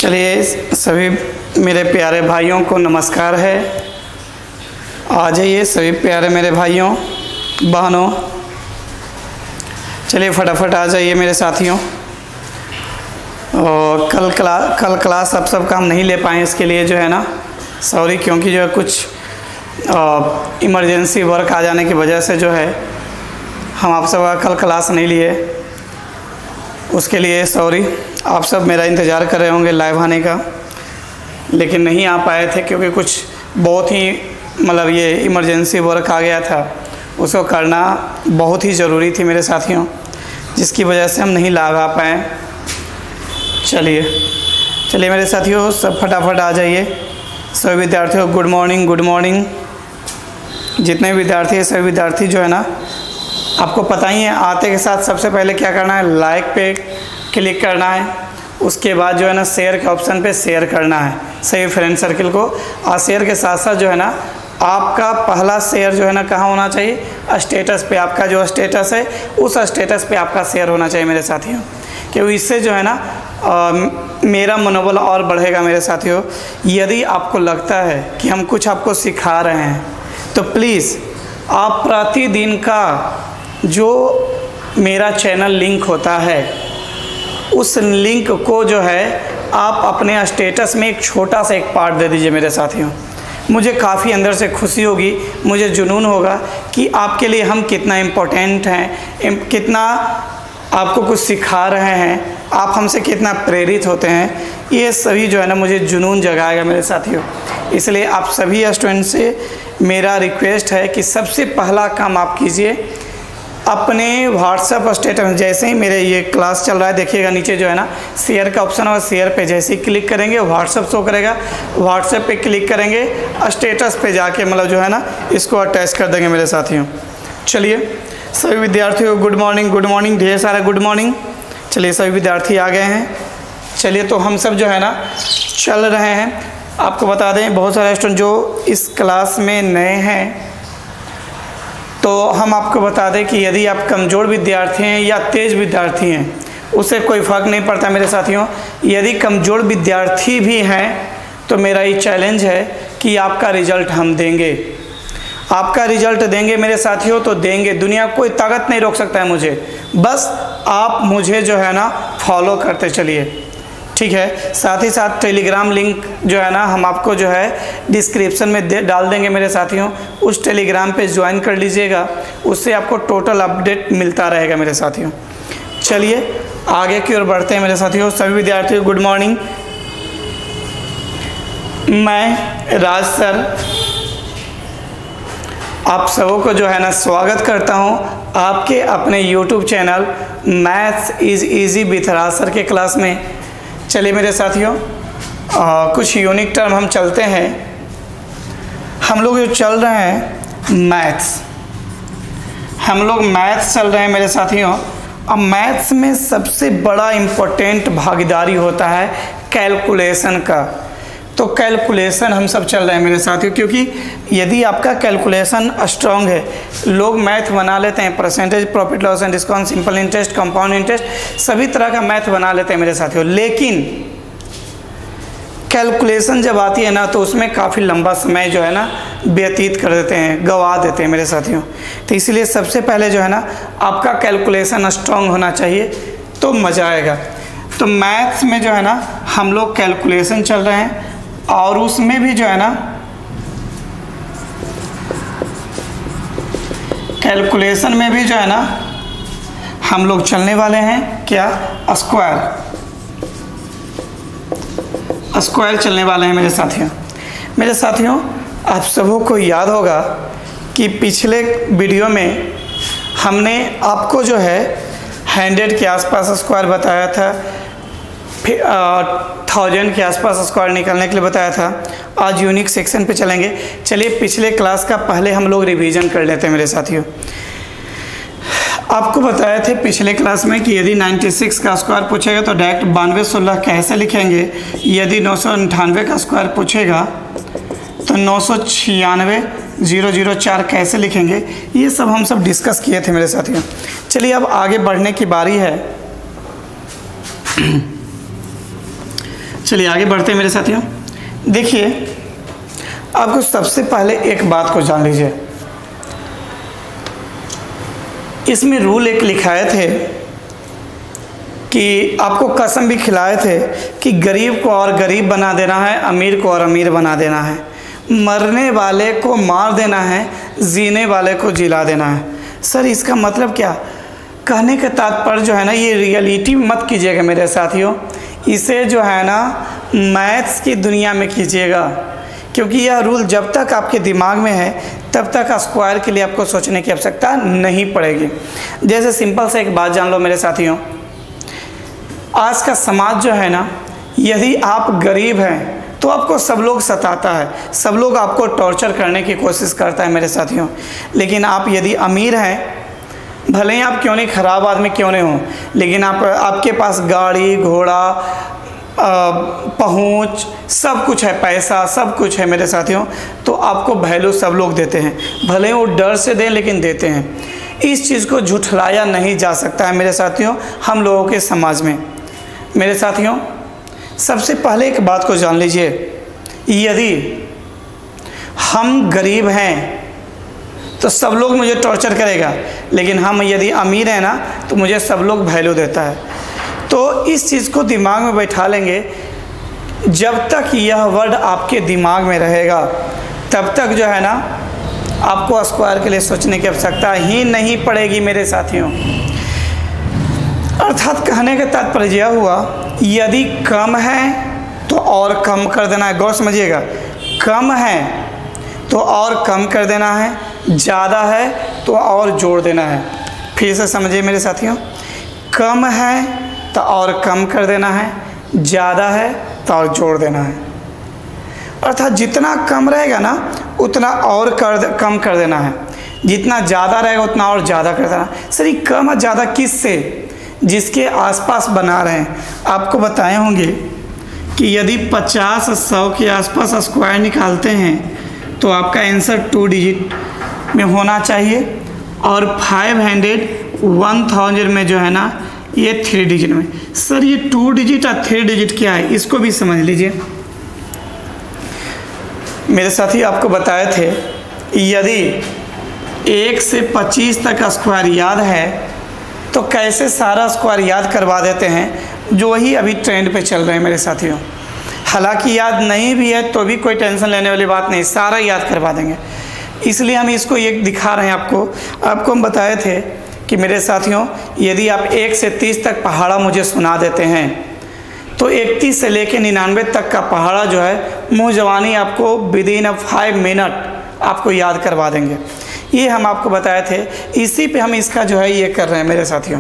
चलिए सभी मेरे प्यारे भाइयों को नमस्कार है। आ जाइए सभी प्यारे मेरे भाइयों बहनों, चलिए फटाफट आ जाइए मेरे साथियों। और कल क्लास आप सब काम नहीं ले पाए, इसके लिए जो है ना सॉरी, क्योंकि जो है कुछ इमरजेंसी वर्क आ जाने की वजह से जो है हम आप सब कल क्लास नहीं लिए, उसके लिए सॉरी। आप सब मेरा इंतज़ार कर रहे होंगे लाइव आने का, लेकिन नहीं आ पाए थे क्योंकि कुछ बहुत ही मतलब ये इमरजेंसी वर्क आ गया था, उसको करना बहुत ही ज़रूरी थी मेरे साथियों, जिसकी वजह से हम नहीं लगा पाए। चलिए मेरे साथियों सब फटाफट आ जाइए। सभी विद्यार्थियों गुड मॉर्निंग, गुड मॉर्निंग। जितने विद्यार्थी हैं सभी विद्यार्थी जो है ना, आपको पता ही है आते के साथ सबसे पहले क्या करना है, लाइक पे क्लिक करना है, उसके बाद जो है ना शेयर के ऑप्शन पे शेयर करना है सभी फ्रेंड सर्किल को। और शेयर के साथ साथ जो है ना आपका पहला शेयर जो है ना कहाँ होना चाहिए, स्टेटस पे। आपका जो स्टेटस है उस स्टेटस पे आपका शेयर होना चाहिए मेरे साथियों, क्योंकि इससे जो है ना मेरा मनोबल और बढ़ेगा मेरे साथियों। यदि आपको लगता है कि हम कुछ आपको सिखा रहे हैं तो प्लीज़ आप प्रतिदिन का जो मेरा चैनल लिंक होता है उस लिंक को जो है आप अपने स्टेटस में एक छोटा सा एक पार्ट दे दीजिए मेरे साथियों। मुझे काफ़ी अंदर से खुशी होगी, मुझे जुनून होगा कि आपके लिए हम कितना इम्पोर्टेंट हैं, कितना आपको कुछ सिखा रहे हैं, आप हमसे कितना प्रेरित होते हैं। ये सभी जो है ना मुझे जुनून जगाएगा मेरे साथियों। इसलिए आप सभी स्टूडेंट से मेरा रिक्वेस्ट है कि सबसे पहला काम आप कीजिए, अपने व्हाट्सएप स्टेटस, जैसे ही मेरे ये क्लास चल रहा है देखिएगा नीचे जो है ना शेयर का ऑप्शन और शेयर पे जैसे ही क्लिक करेंगे व्हाट्सएप शो करेगा, व्हाट्सएप पे क्लिक करेंगे स्टेटस पे जाके मतलब जो है ना इसको अटैच कर देंगे मेरे साथियों। चलिए सभी विद्यार्थियों गुड मॉर्निंग, गुड मॉर्निंग, ढेर सारा गुड मॉर्निंग। चलिए सभी विद्यार्थी आ गए हैं। चलिए तो हम सब जो है ना चल रहे हैं। आपको बता दें बहुत सारे स्टूडेंट जो इस क्लास में नए हैं, तो हम आपको बता दें कि यदि आप कमज़ोर विद्यार्थी हैं या तेज़ विद्यार्थी हैं उससे कोई फ़र्क नहीं पड़ता मेरे साथियों। यदि कमज़ोर विद्यार्थी भी हैं तो मेरा ये चैलेंज है कि आपका रिज़ल्ट हम देंगे, आपका रिज़ल्ट देंगे मेरे साथियों, तो देंगे। दुनिया कोई ताकत नहीं रोक सकता है मुझे, बस आप मुझे जो है ना फॉलो करते चलिए, ठीक है। साथ ही साथ टेलीग्राम लिंक जो है ना हम आपको जो है डिस्क्रिप्शन में डाल देंगे मेरे साथियों, उस टेलीग्राम पे ज्वाइन कर लीजिएगा, उससे आपको टोटल अपडेट मिलता रहेगा मेरे साथियों। चलिए आगे की ओर बढ़ते हैं मेरे साथियों। सभी विद्यार्थियों गुड मॉर्निंग। मैं राज सर आप सबों को जो है ना स्वागत करता हूं आपके अपने YouTube channel maths is easy with Raj sir के क्लास में। चलिए मेरे साथियों कुछ यूनिक टर्म हम चलते हैं। हम लोग जो चल रहे हैं मैथ्स, हम लोग मैथ्स चल रहे हैं मेरे साथियों। अब मैथ्स में सबसे बड़ा इम्पोर्टेंट भागीदारी होता है कैलकुलेशन का। तो कैलकुलेशन हम सब चल रहे हैं मेरे साथियों, क्योंकि यदि आपका कैलकुलेशन स्ट्रॉन्ग है, लोग मैथ बना लेते हैं, percentage, profit loss and discount, simple interest, compound interest, सभी तरह का मैथ बना लेते हैं मेरे साथियों। लेकिन कैलकुलेशन जब आती है ना तो उसमें काफ़ी लंबा समय जो है ना व्यतीत कर देते हैं, गवा देते हैं मेरे साथियों। तो इसलिए सबसे पहले जो है ना आपका कैलकुलेशन स्ट्रॉन्ग होना चाहिए तो मज़ा आएगा। तो मैथ्स में जो है ना हम लोग कैलकुलेशन चल रहे हैं और उसमें भी जो है ना कैलकुलेशन में भी जो है ना हम लोग चलने वाले हैं क्या, स्क्वायर चलने वाले हैं मेरे साथियों। मेरे साथियों आप सबों को याद होगा कि पिछले वीडियो में हमने आपको जो है 100 के आसपास स्क्वायर बताया था, फिर 1000 के आसपास स्क्वायर निकालने के लिए बताया था। आज यूनिक सेक्शन पे चलेंगे। चलिए पिछले क्लास का पहले हम लोग रिवीजन कर लेते हैं मेरे साथियों। आपको बताया थे पिछले क्लास में कि यदि 96 का स्क्वायर पूछेगा तो डायरेक्ट 9216 कैसे लिखेंगे, यदि 998 का स्क्वायर पूछेगा तो 996,004 कैसे लिखेंगे, ये सब हम सब डिस्कस किए थे मेरे साथियों। चलिए अब आगे बढ़ने की बारी है। चलिए आगे बढ़ते हैं मेरे साथियों। देखिए, आपको सबसे पहले एक बात को जान लीजिए, इसमें रूल एक लिखाए थे कि आपको कसम भी खिलाए थे कि गरीब को और गरीब बना देना है, अमीर को और अमीर बना देना है, मरने वाले को मार देना है, जीने वाले को जिला देना है। सर इसका मतलब क्या? कहने का तात्पर्य जो है ना, ये रियलिटी मत कीजिएगा मेरे साथियों, इसे जो है ना मैथ्स की दुनिया में कीजिएगा, क्योंकि यह रूल जब तक आपके दिमाग में है तब तक स्क्वायर के लिए आपको सोचने की आवश्यकता नहीं पड़ेगी। जैसे सिंपल से एक बात जान लो मेरे साथियों, आज का समाज जो है ना, यदि आप गरीब हैं तो आपको सब लोग सताता है, सब लोग आपको टॉर्चर करने की कोशिश करता है मेरे साथियों। लेकिन आप यदि अमीर हैं, भले ही आप क्यों नहीं खराब आदमी क्यों नहीं हो, लेकिन आपके पास गाड़ी घोड़ा पहुंच सब कुछ है, पैसा सब कुछ है मेरे साथियों, तो आपको वैल्यू सब लोग देते हैं, भले ही वो डर से दें लेकिन देते हैं। इस चीज़ को झुठलाया नहीं जा सकता है मेरे साथियों हम लोगों के समाज में। मेरे साथियों, सबसे पहले एक बात को जान लीजिए, यदि हम गरीब हैं तो सब लोग मुझे टॉर्चर करेगा, लेकिन हम यदि अमीर हैं ना तो मुझे सब लोग वैल्यू देता है। तो इस चीज़ को दिमाग में बैठा लेंगे, जब तक यह वर्ड आपके दिमाग में रहेगा तब तक जो है ना आपको स्क्वायर के लिए सोचने की आवश्यकता ही नहीं पड़ेगी मेरे साथियों। अर्थात कहने का तात्पर्य यह हुआ, यदि कम है तो और कम कर देना है, गौर समझिएगा, कम है तो और कम कर देना है, ज़्यादा है तो और जोड़ देना है। फिर से समझिए मेरे साथियों, कम है तो और कम कर देना है, ज़्यादा है तो और जोड़ देना है। अर्थात जितना कम रहेगा ना उतना और कम कर देना है, जितना ज़्यादा रहेगा उतना और ज़्यादा कर देना। सर ये कम और ज़्यादा किस से? जिसके आसपास बना रहे हैं। आपको बताए होंगे कि यदि 50 100 के आसपास स्क्वायर निकालते हैं तो आपका आंसर 2 डिजिट में होना चाहिए, और 500 1000 में जो है ना ये 3 डिजिट में। सर ये 2 डिजिट और 3 डिजिट क्या है, इसको भी समझ लीजिए। मेरे साथी आपको बताए थे, यदि 1 से 25 तक स्क्वायर याद है तो कैसे सारा स्क्वायर याद करवा देते हैं, जो वही अभी ट्रेंड पे चल रहे हैं मेरे साथियों। हालांकि याद नहीं भी है तो भी कोई टेंशन लेने वाली बात नहीं, सारा याद करवा देंगे। इसलिए हम इसको ये दिखा रहे हैं आपको हम बताए थे कि मेरे साथियों, यदि आप 1 से 30 तक पहाड़ा मुझे सुना देते हैं तो 31 से लेकर 99 तक का पहाड़ा जो है मुँह जवानी आपको विदिन 5 मिनट आपको याद करवा देंगे। ये हम आपको बताए थे, इसी पे हम इसका जो है ये कर रहे हैं मेरे साथियों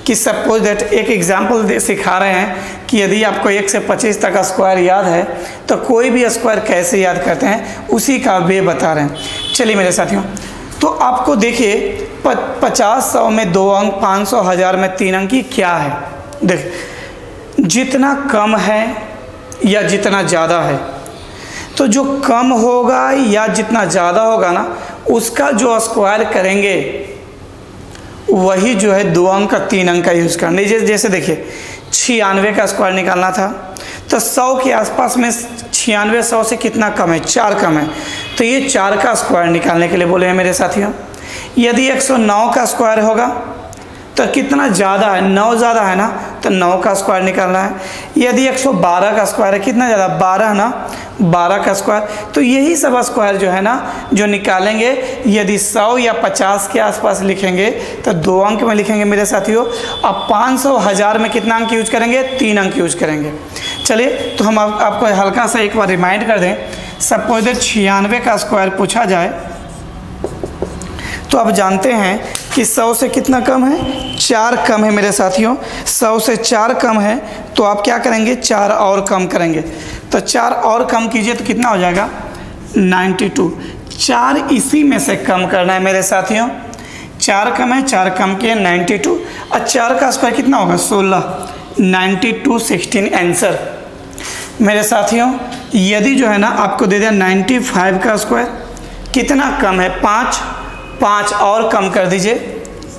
कि सपोज दैट एक एग्जाम्पल सिखा रहे हैं कि यदि आपको 1 से 25 तक का स्क्वायर याद है तो कोई भी स्क्वायर कैसे याद करते हैं उसी का वे बता रहे हैं। चलिए मेरे साथियों, तो आपको देखिए 50 100 में 2 अंक, 500 1000 में 3 अंक की क्या है। देख, जितना कम है या जितना ज़्यादा है, तो जो कम होगा या जितना ज़्यादा होगा ना उसका जो स्क्वायर करेंगे वही जो है 2 अंक का 3 अंक का यूज़ करना। जैसे देखिए 96 का स्क्वायर निकालना था तो 100 के आसपास में 96 100 से कितना कम है, 4 कम है, तो ये 4 का स्क्वायर निकालने के लिए बोले हैं मेरे साथियों। यदि 109 का स्क्वायर होगा तो कितना ज़्यादा है, 9 ज़्यादा है ना, तो 9 का स्क्वायर निकालना है। यदि 112 का स्क्वायर है, कितना ज़्यादा, 12 ना, 12 का स्क्वायर। तो यही सब स्क्वायर जो है ना जो निकालेंगे, यदि 100 या 50 के आसपास लिखेंगे तो 2 अंक में लिखेंगे मेरे साथियों। अब 500 1000 में कितना अंक यूज करेंगे, 3 अंक यूज करेंगे। चलिए तो हम आपको हल्का सा एक बार रिमाइंड कर दें। सपोज 96 का स्क्वायर पूछा जाए तो आप जानते हैं कि 100 से कितना कम है, 4 कम है मेरे साथियों। 100 से 4 कम है तो आप क्या करेंगे, 4 और कम करेंगे। तो 4 और कम कीजिए तो कितना हो जाएगा, 92। 4 इसी में से कम करना है मेरे साथियों। 4 कम है, 4 कम किए 92, और 4 का स्क्वायर कितना होगा, 16, 92 16 आंसर। मेरे साथियों यदि जो है ना आपको दे दिया 95 का स्क्वायर, कितना कम है, 5 और कम कर दीजिए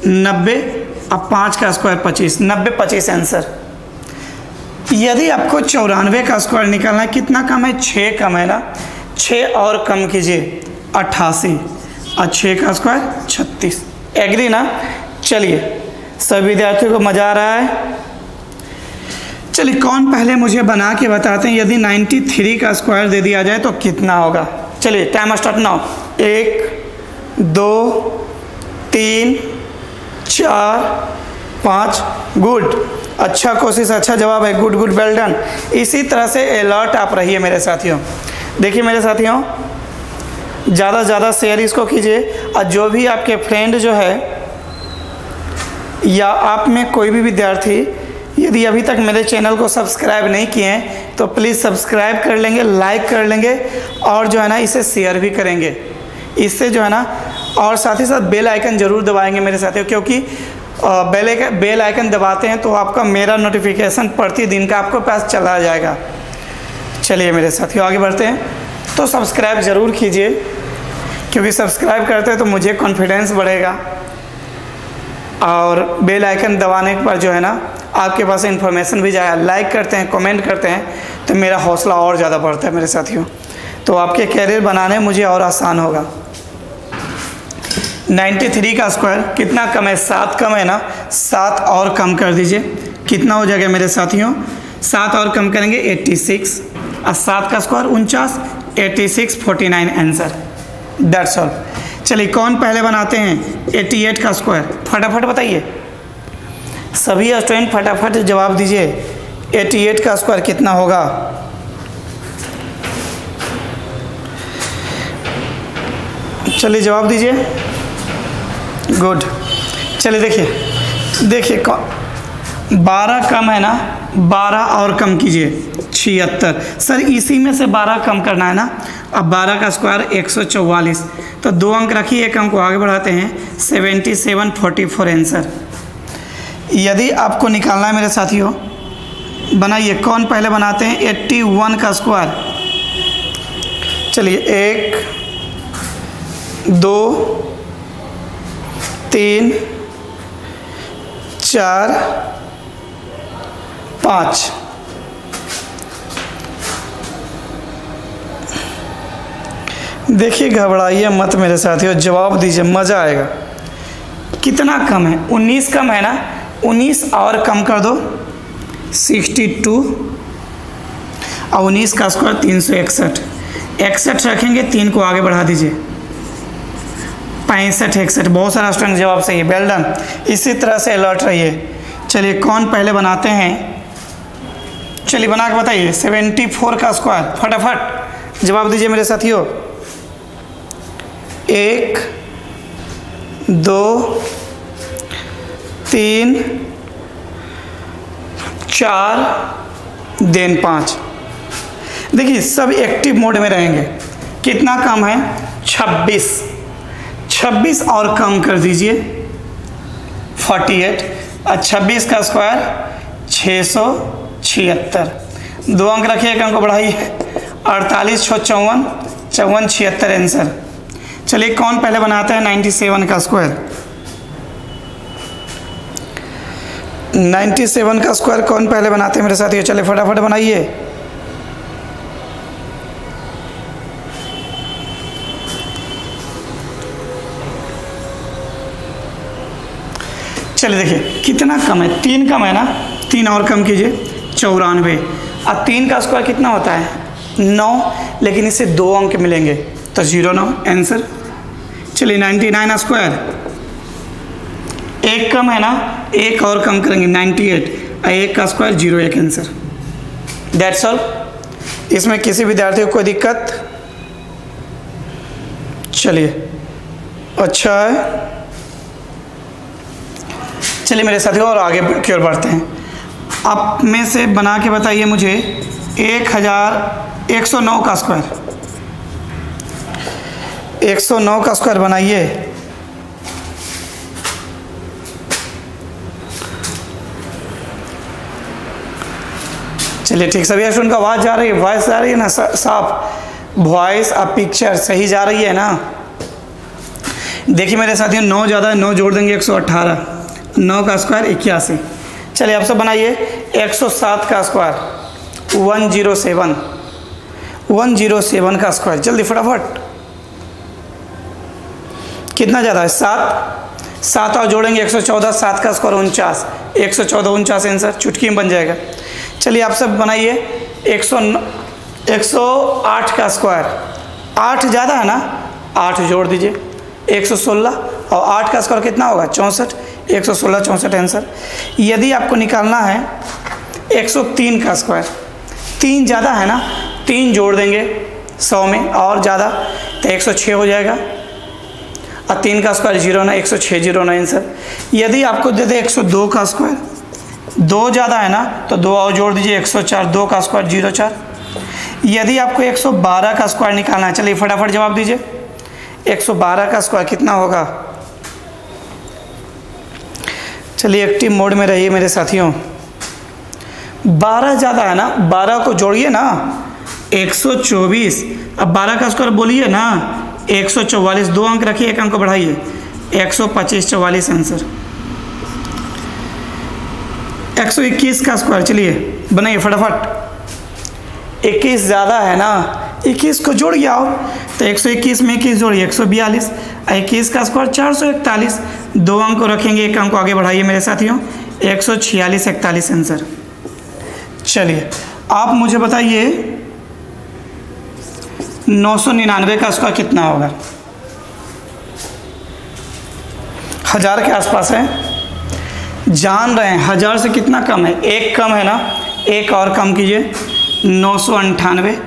90, अब 5 का स्क्वायर 25, 90 25 आंसर। यदि आपको 94 का स्क्वायर निकालना है, कितना कम है, 6 कम है ना, 6 और कम कीजिए 88 और 6 का स्क्वायर 36। एग्री ना? चलिए सभी विद्यार्थियों को मज़ा आ रहा है। चलिए कौन पहले मुझे बना के बताते हैं, यदि 93 का स्क्वायर दे दिया जाए तो कितना होगा। चलिए टाइम स्टार्ट नाउ। 1 2 3 4 5। गुड, अच्छा कोशिश, अच्छा जवाब है, गुड गुड, वेल डन। इसी तरह से अलर्ट आप रहिए मेरे साथियों। देखिए मेरे साथियों, ज़्यादा से ज़्यादा शेयर इसको कीजिए, और जो भी आपके फ्रेंड जो है या आप में कोई भी विद्यार्थी यदि अभी तक मेरे चैनल को सब्सक्राइब नहीं किए हैं तो प्लीज़ सब्सक्राइब कर लेंगे, लाइक कर लेंगे, और जो है ना इसे शेयर भी करेंगे इससे, जो है ना, और साथ ही साथ बेल आइकन ज़रूर दबाएंगे मेरे साथियों, क्योंकि बेल आइकन दबाते हैं तो आपका मेरा नोटिफिकेशन प्रतिदिन का आपको पास चला जाएगा। चलिए मेरे साथियों आगे बढ़ते हैं। तो सब्सक्राइब ज़रूर कीजिए, क्योंकि सब्सक्राइब करते हैं तो मुझे कॉन्फिडेंस बढ़ेगा, और बेल आइकन दबाने पर जो है ना आपके पास इन्फॉर्मेशन भी जाएगा। लाइक करते हैं, कमेंट करते हैं तो मेरा हौसला और ज़्यादा बढ़ता है मेरे साथियों, तो आपके कैरियर बनाने मुझे और आसान होगा। 93 का स्क्वायर कितना कम है, 7 कम है ना, 7 और कम कर दीजिए, कितना हो जाएगा मेरे साथियों, 7 और कम करेंगे 86, और 7 का स्क्वायर 49, 86 49 आंसर, दैट्स ऑल। चलिए कौन पहले बनाते हैं 88 का स्क्वायर, फटाफट बताइए सभी स्टूडेंट, फटाफट जवाब दीजिए। 88 का स्क्वायर कितना होगा? चलिए जवाब दीजिए, गुड। चलिए देखिए 12 कम है ना, 12 और कम कीजिए 76। सर इसी में से 12 कम करना है ना। अब 12 का स्क्वायर 144, तो 2 अंक रखिए, एक अंक को आगे बढ़ाते हैं, 77 44 आंसर। यदि आपको निकालना है मेरे साथियों, बनाइए। कौन पहले बनाते हैं 81 का स्क्वायर? चलिए 1 2 3 4 5। देखिए घबराइए मत मेरे साथियों, जवाब दीजिए, मज़ा आएगा। कितना कम है? 19 कम है ना, 19 और कम कर दो 62, और 19 का स्क्वायर 361, 61 रखेंगे, 3 को आगे बढ़ा दीजिए 65 61। बहुत सारा स्टूडेंट जवाब सही है, वेल डन। इसी तरह से अलर्ट रहिए। चलिए कौन पहले बनाते हैं, चलिए बना के बताइए। 74 का स्क्वायर, फटाफट जवाब दीजिए मेरे साथियों। 1 2 3 4 देन 5। देखिए सब एक्टिव मोड में रहेंगे। कितना कम है? 26 और कम कर दीजिए 48, और 26 का स्क्वायर 676। 2 अंक रखिए, एक अंक को बढ़ाइए, 48 54 54 76 आंसर। चलिए कौन पहले बनाते हैं 97 का स्क्वायर? 97 का स्क्वायर कौन पहले बनाते हैं मेरे साथियों? चलिए फटाफट बनाइए। चलिए देखिए कितना कम है, 3 कम है ना, 3 और कम कीजिए 94, और 3 का स्क्वायर कितना होता है? 9, लेकिन इससे 2 अंक मिलेंगे तो 09 आंसर। चलिए 99 स्क्वायर, 1 कम है ना, 1 और कम करेंगे 98, और 1 का स्क्वायर 01 आंसर, दैट्स ऑल। इसमें किसी विद्यार्थी को कोई दिक्कत? चलिए अच्छा है। चलिए मेरे साथियों और आगे की ओर बढ़ते हैं। आप में से बना के बताइए मुझे 1109 का स्क्वायर, 109 का स्क्वायर बनाइए। चलिए ठीक, सभी स्टूडेंट का आवाज़ जा रही है, वॉइस जा रही है ना साफ, वॉइस और पिक्चर सही जा रही है ना। देखिए मेरे साथियों 9 ज़्यादा है, 9 जोड़ देंगे 118, 9 का स्क्वायर 81। चलिए आप सब बनाइए 107 का स्क्वायर 107 का स्क्वायर, जल्दी फटाफट। कितना ज़्यादा है? 7 और जोड़ेंगे 114, 7 का स्क्वायर 49, 114 49 आंसर चुटकी में बन जाएगा। चलिए आप सब बनाइए 108 का स्क्वायर, 8 ज़्यादा है ना, 8 जोड़ दीजिए 116 और 8 का स्क्वायर कितना होगा? 64, 116 64 आंसर। यदि आपको निकालना है 103 का स्क्वायर, 3 ज़्यादा है ना, 3 जोड़ देंगे 100 में और ज़्यादा तो 106 हो जाएगा और 3 का स्क्वायर 0 ना, 106 0 ना आंसर। यदि आपको दे दे 102 का स्क्वायर, 2 ज़्यादा है ना तो 2 और जोड़ दीजिए 104, 2 का स्क्वायर 04। यदि आपको 112 का स्क्वायर निकालना है, चलिए फटाफट जवाब दीजिए। 112 का स्क्वायर कितना होगा? चलिए एक्टिव मोड में रहिए मेरे साथियों। 12 ज़्यादा है ना, 12 को जोड़िए ना 124, अब 12 का स्क्वायर बोलिए ना 144, 2 अंक रखिए 1 अंक को बढ़ाइए 125 44 आंसर। 121 का स्क्वायर चलिए बनाइए फटाफट। 21 ज़्यादा है ना, 21 को जोड़ गया हो तो 121 में 21 जोड़िए 142, 21 का स्क्वायर 441, 2 अंक को रखेंगे 1 अंक को आगे बढ़ाइए मेरे साथियों 146 41 आंसर। चलिए आप मुझे बताइए 999 का स्क्वायर कितना होगा? 1000 के आसपास है, जान रहे हैं 1000 से कितना कम है? 1 कम है ना, 1 और कम कीजिए 998,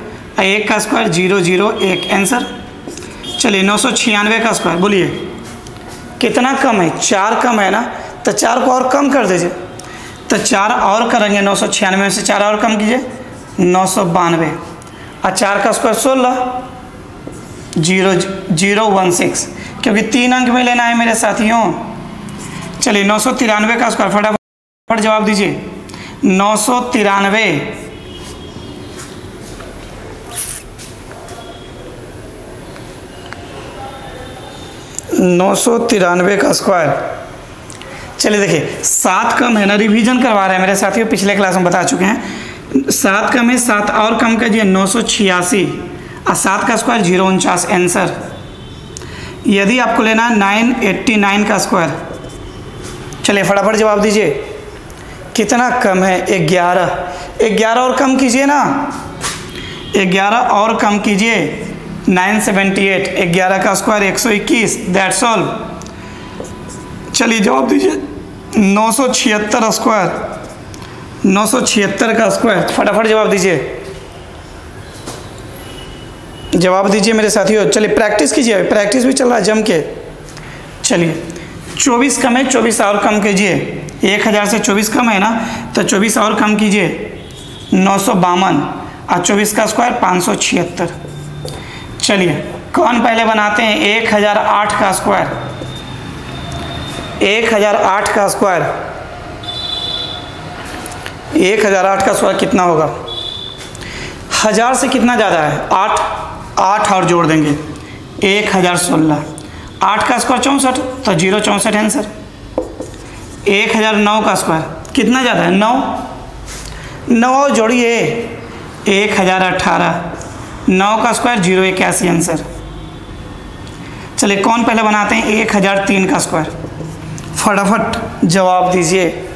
1 का स्क्वायर 001 आंसर। चलिए 996 का स्क्वायर बोलिए कितना कम है? 4 कम है ना, तो 4 को और कम कर दीजिए, तो 4 और करेंगे 996 में से 4 और कम कीजिए 992 और 4 का स्क्वायर 16 0016, क्योंकि 3 अंक में लेना है मेरे साथियों। चलिए 993 का स्क्वायर फटाफट जवाब दीजिए। 993 993 का स्क्वायर। चलिए देखिए 7 कम है ना, रिवीजन करवा रहे हैं मेरे साथियों, पिछले क्लास में बता चुके हैं। 7 कम है, 7 और कम कीजिए 986 और 7 का स्क्वायर 049 आंसर। यदि आपको लेना है 989 का स्क्वायर, चलिए फटाफट जवाब दीजिए कितना कम है? 11 और कम कीजिए ना, 11 और कम कीजिए 978, 11 का स्क्वायर 121, दैट्स ऑल। चलिए जवाब दीजिए 976 स्क्वायर, 976 का स्क्वायर फटाफट जवाब दीजिए, जवाब दीजिए मेरे साथियों। चलिए प्रैक्टिस कीजिए, प्रैक्टिस भी चल रहा है जम के। चलिए 24 कम है, 24 और कम कीजिए, 1000 से 24 कम है ना, तो 24 और कम कीजिए 952 और 24 का स्क्वायर 576। चलिए कौन पहले बनाते हैं? 1008 का स्क्वायर, 1008 का स्क्वायर, 1008 का स्क्वायर कितना होगा? 1000 से कितना ज़्यादा है? 8 और जोड़ देंगे 1016, 8 का स्क्वायर 64 तो 064 आंसर। 1009 का स्क्वायर कितना ज़्यादा है? 9 जोड़िए 1018, 9 का स्क्वायर 081 आंसर। चलिए कौन पहले बनाते हैं? 1003 का स्क्वायर, फटाफट जवाब दीजिए।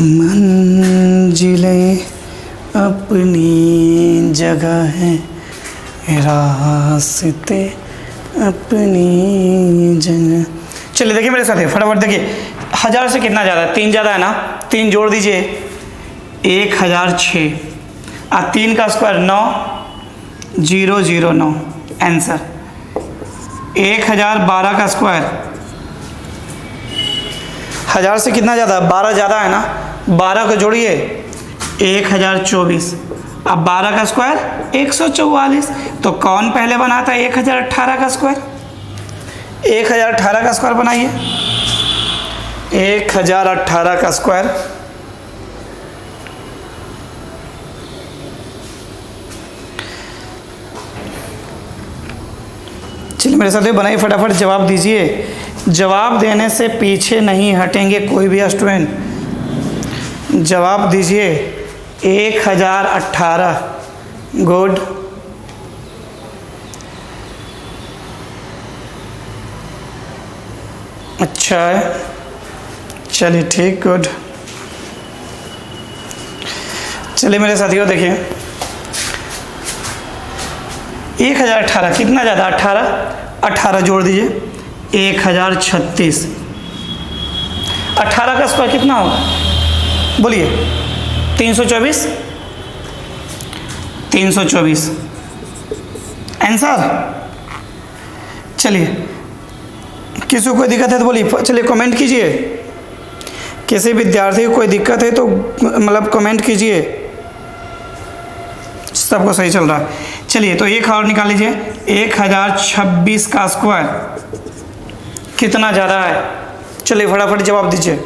मंजिलें अपनी जगह हैं, रास्ते अपनी जगह। चलिए देखिए मेरे साथ है, फटाफट देखिए 1000 से कितना ज़्यादा है? 3 ज़्यादा है ना, 3 जोड़ दीजिए 1006 और 3 का स्क्वायर 9009 आंसर। 1012 का स्क्वायर, 1000 से कितना ज़्यादा? 12 ज़्यादा है ना, 12 को जोड़िए 1024, अब 12 का स्क्वायर 144, तो कौन पहले बनाता है? 1018 का स्क्वायर, 1018 का स्क्वायर बनाइए 1018 का स्क्वायर, चलिए मेरे साथ बनाइए, फटाफट जवाब दीजिए। जवाब देने से पीछे नहीं हटेंगे कोई भी स्टूडेंट, जवाब दीजिए। 1018, गुड। अच्छा है, चलिए ठीक, गुड। चलिए मेरे साथियों देखिए, 1018 कितना ज़्यादा, 18 जोड़ दीजिए, 1036। 18 का स्क्वायर कितना होगा, बोलिए। 324, 324 आंसर। चलिए किसी को कोई दिक्कत है तो बोलिए, चलिए कमेंट कीजिए। किसी विद्यार्थी को कोई दिक्कत है तो मतलब कमेंट कीजिए, सबको सही चल रहा है। चलिए तो एक और निकाल लीजिए, 1026 का स्क्वायर कितना ज़्यादा है, चलिए फटाफट जवाब दीजिए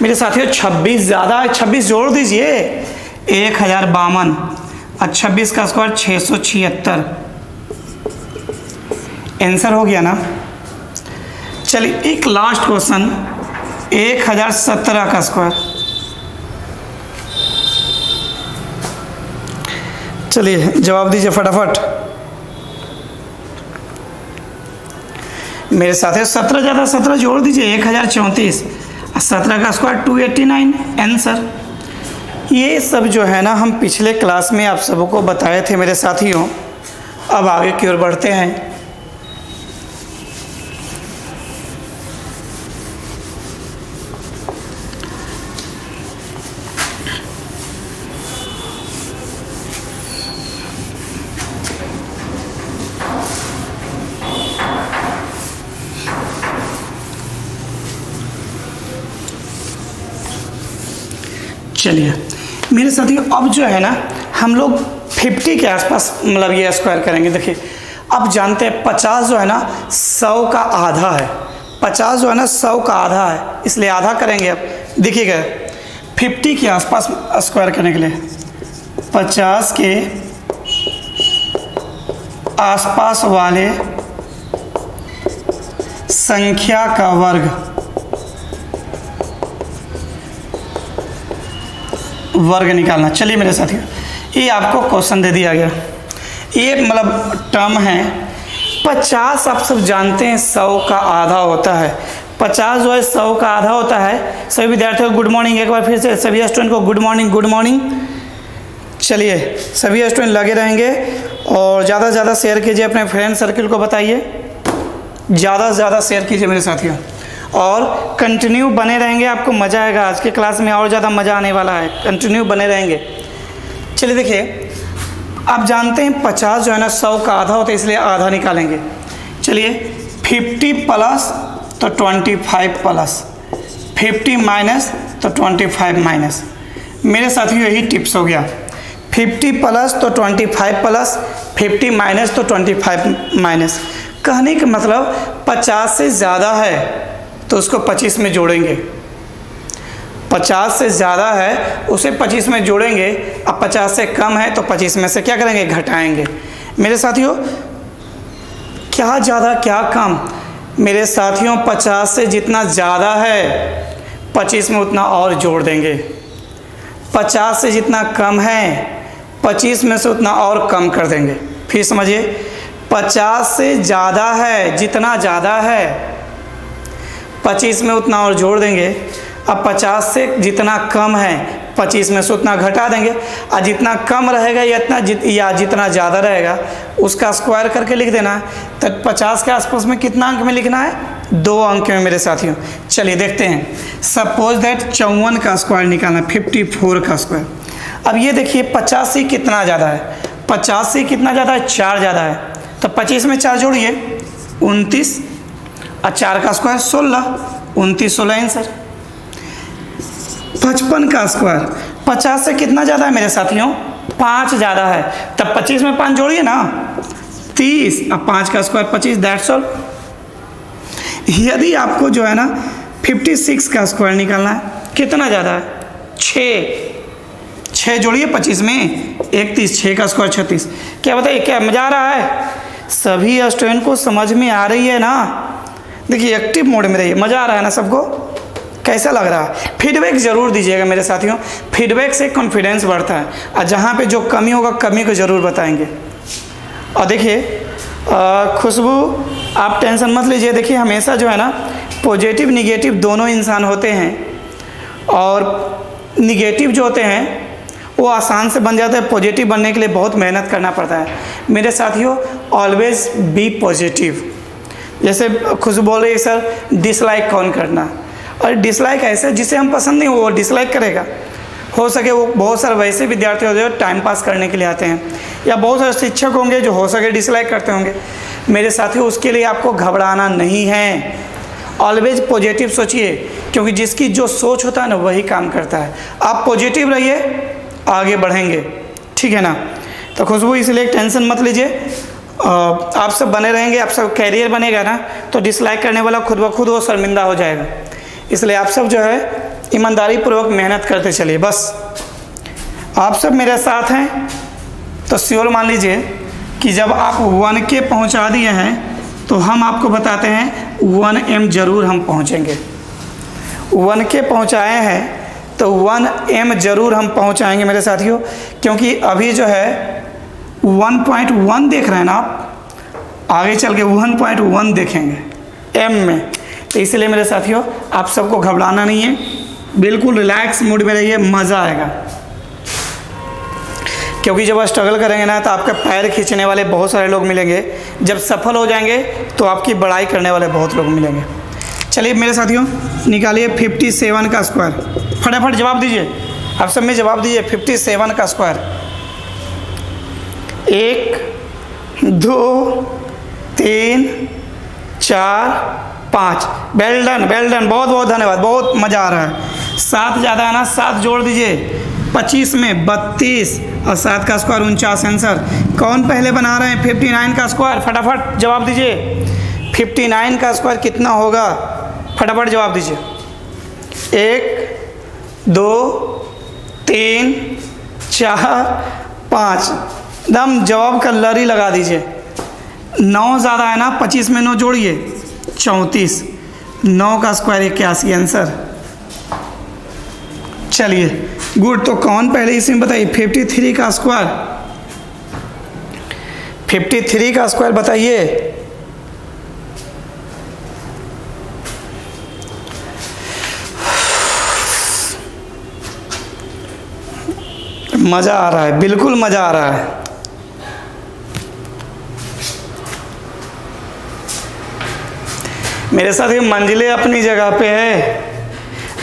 मेरे साथियों। 26 ज़्यादा है, 26 जोड़ दीजिए, 1052 और 26 का स्क्वायर 676, आंसर हो गया ना। चलिए एक लास्ट क्वेश्चन, 1017 का स्क्वायर, चलिए जवाब दीजिए फटाफट मेरे साथ है। 17 ज़्यादा, 17 जोड़ दीजिए, 1034 और 17 का स्क्वायर 289, आंसर। ये सब जो है ना हम पिछले क्लास में आप सबको बताए थे मेरे साथियों। अब आगे की ओर बढ़ते हैं। चलिए मेरे साथियों, अब जो है ना हम लोग 50 के आसपास मतलब ये स्क्वायर करेंगे। देखिए अब जानते हैं 50 जो है ना 100 का आधा है, 50 जो है ना 100 का आधा है, इसलिए आधा करेंगे। अब देखिएगा 50 के आसपास स्क्वायर करने के लिए 50 के आसपास वाले संख्या का वर्ग निकालना। चलिए मेरे साथियों, ये आपको क्वेश्चन दे दिया गया, ये मतलब टर्म है 50। आप सब जानते हैं 100 का आधा होता है, 50 जो है 100 का आधा होता है। सभी विद्यार्थियों को गुड मॉर्निंग, एक बार फिर से सभी स्टूडेंट को गुड मॉर्निंग, गुड मॉर्निंग। चलिए सभी स्टूडेंट लगे रहेंगे और ज़्यादा से ज़्यादा शेयर कीजिए, अपने फ्रेंड सर्किल को बताइए, ज़्यादा से ज़्यादा शेयर कीजिए मेरे साथियों, और कंटिन्यू बने रहेंगे, आपको मज़ा आएगा। आज के क्लास में और ज़्यादा मज़ा आने वाला है, कंटिन्यू बने रहेंगे। चलिए देखिए, आप जानते हैं 50 जो है ना 100 का आधा होता है, इसलिए आधा निकालेंगे। चलिए 50 प्लस तो 25 प्लस, 50 माइनस तो 25 माइनस। मेरे साथियों यही टिप्स हो गया, 50 प्लस तो 25 प्लस, 50 माइनस तो 25 माइनस। कहने का मतलब 50 से ज़्यादा है तो उसको 25 में जोड़ेंगे, 50 से ज़्यादा है उसे 25 में जोड़ेंगे। अब 50 से कम है तो 25 में से क्या करेंगे, घटाएंगे। मेरे साथियों क्या ज़्यादा क्या कम, मेरे साथियों 50 से जितना ज़्यादा है 25 में उतना और जोड़ देंगे। 50 से जितना कम है 25 में से उतना और कम कर देंगे। फिर समझिए, 50 से ज़्यादा है, जितना ज़्यादा है 25 में उतना और जोड़ देंगे। अब 50 से जितना कम है 25 में से उतना घटा देंगे, और जितना कम रहेगा या जितना ज़्यादा रहेगा उसका स्क्वायर करके लिख देना है। तो 50 के आसपास में कितना अंक में लिखना है, 2 अंक में मेरे साथियों। चलिए देखते हैं, सपोज दैट 54 का स्क्वायर निकालना, 54 का स्क्वायर। अब ये देखिए 50 से कितना ज़्यादा है, 50 से कितना ज़्यादा है, 4 ज़्यादा है, तो 25 में 4 जोड़िए 29 और 4 का स्क्वायर 16, 29 16 आंसर। 55 का स्क्वायर, 50 से कितना ज़्यादा है मेरे साथियों, 5 ज़्यादा है, तब 25 में 5 जोड़िए ना 30 और 5 का स्क्वायर 25, दैट्स ऑल। यदि आपको जो है ना 56 का स्क्वायर निकालना है। कितना ज़्यादा है? 6 जोड़िए 25 में 31, 6 का स्क्वायर 36। क्या बताइए, क्या मज़ा आ रहा है? सभी स्टूडेंट को समझ में आ रही है ना? देखिए एक्टिव मोड में रहिए, मज़ा आ रहा है ना सबको? कैसा लग रहा है? फीडबैक ज़रूर दीजिएगा मेरे साथियों, फीडबैक से कॉन्फिडेंस बढ़ता है। और जहाँ पे जो कमी होगा कमी को ज़रूर बताएंगे। और देखिए खुशबू, आप टेंशन मत लीजिए। देखिए हमेशा जो है ना पॉजिटिव निगेटिव दोनों इंसान होते हैं, और निगेटिव जो होते हैं वो आसान से बन जाता है, पॉजिटिव बनने के लिए बहुत मेहनत करना पड़ता है। मेरे साथियों ऑलवेज बी पॉजिटिव। जैसे खुशबू बोल रही है सर डिसलाइक कौन करना, और डिसलाइक ऐसे जिसे हम पसंद नहीं वो डिसलाइक करेगा। हो सके वो बहुत सारे वैसे विद्यार्थी होते हैं जो टाइम पास करने के लिए आते हैं, या बहुत सारे शिक्षक होंगे जो हो सके डिसलाइक करते होंगे। मेरे साथियों उसके लिए आपको घबराना नहीं है, ऑलवेज पॉजिटिव सोचिए, क्योंकि जिसकी जो सोच होता है ना वही काम करता है। आप पॉजिटिव रहिए, आगे बढ़ेंगे, ठीक है ना? तो खुशबू इसलिए टेंशन मत लीजिए, आप सब बने रहेंगे, आप सब कैरियर बनेगा ना, तो डिसलाइक करने वाला खुद ब खुद वो शर्मिंदा हो जाएगा। इसलिए आप सब जो है ईमानदारी पूर्वक मेहनत करते चलिए। बस आप सब मेरे साथ हैं तो श्योर मान लीजिए कि जब आप 1K पहुंचा दिए हैं तो हम आपको बताते हैं 1M जरूर हम पहुंचेंगे। 1K पहुंचाए हैं तो 1M जरूर हम पहुंचाएंगे मेरे साथियों, क्योंकि अभी जो है 1.1 देख रहे हैं ना आप, आगे चल के 1.1 देखेंगे M में। तो इसलिए मेरे साथियों आप सबको घबराना नहीं है, बिल्कुल रिलैक्स मूड में रहिए, मज़ा आएगा। क्योंकि जब आप स्ट्रगल करेंगे ना तो आपका पैर खींचने वाले बहुत सारे लोग मिलेंगे, जब सफल हो जाएंगे तो आपकी बड़ाई करने वाले बहुत लोग मिलेंगे। चलिए मेरे साथियों निकालिए 57 का स्क्वायर, फटाफट जवाब दीजिए, आप सब में जवाब दीजिए। 57 का स्क्वायर 1 2 3 4 5। वेल डन, बहुत बहुत धन्यवाद, बहुत मज़ा आ रहा है। 7 ज़्यादा है ना, 7 जोड़ दीजिए 25 में 32 और 7 का स्क्वायर 49 आंसर। कौन पहले बना रहे हैं 59 का स्क्वायर? फटाफट जवाब दीजिए, 59 का स्क्वायर कितना होगा? फटाफट जवाब दीजिए। 1 2 3 4 5, एकदम जवाब का लरी लगा दीजिए। 9 ज़्यादा है ना, 25 में 9 जोड़िए 34, 9 का स्क्वायर 81 आंसर। चलिए गुड, तो कौन पहले इसमें बताइए 53 का स्क्वायर? 53 का स्क्वायर बताइए। मज़ा आ रहा है, बिल्कुल मज़ा आ रहा है। मेरे साथ ये मंजिलें अपनी जगह पे है,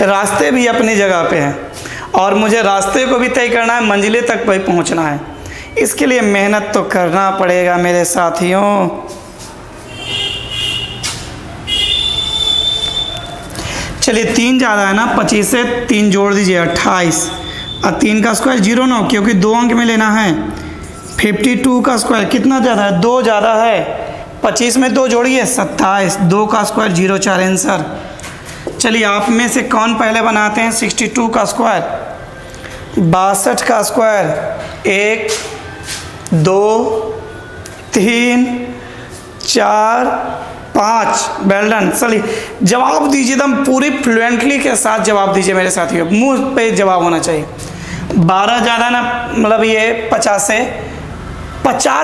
रास्ते भी अपनी जगह पे हैं, और मुझे रास्ते को भी तय करना है, मंजिलें तक भी पहुंचना है। इसके लिए मेहनत तो करना पड़ेगा मेरे साथियों। चलिए 3 ज़्यादा है ना, 25 से 3 जोड़ दीजिए 28, और 3 का स्क्वायर 09, क्योंकि 2 अंक में लेना है। 52 का स्क्वायर कितना ज़्यादा है? 2 ज़्यादा है, 25 में 2 जोड़िए 27, 2 का स्क्वायर 04 आंसर। चलिए आप में से कौन पहले बनाते हैं 62 का स्क्वायर? 62 का स्क्वायर 1 2 3 4 5। Well done. चलिए जवाब दीजिए, एकदम पूरी फ्लुएंटली के साथ जवाब दीजिए मेरे साथियों, मुंह पे जवाब होना चाहिए। 12 ज़्यादा ना, मतलब ये 50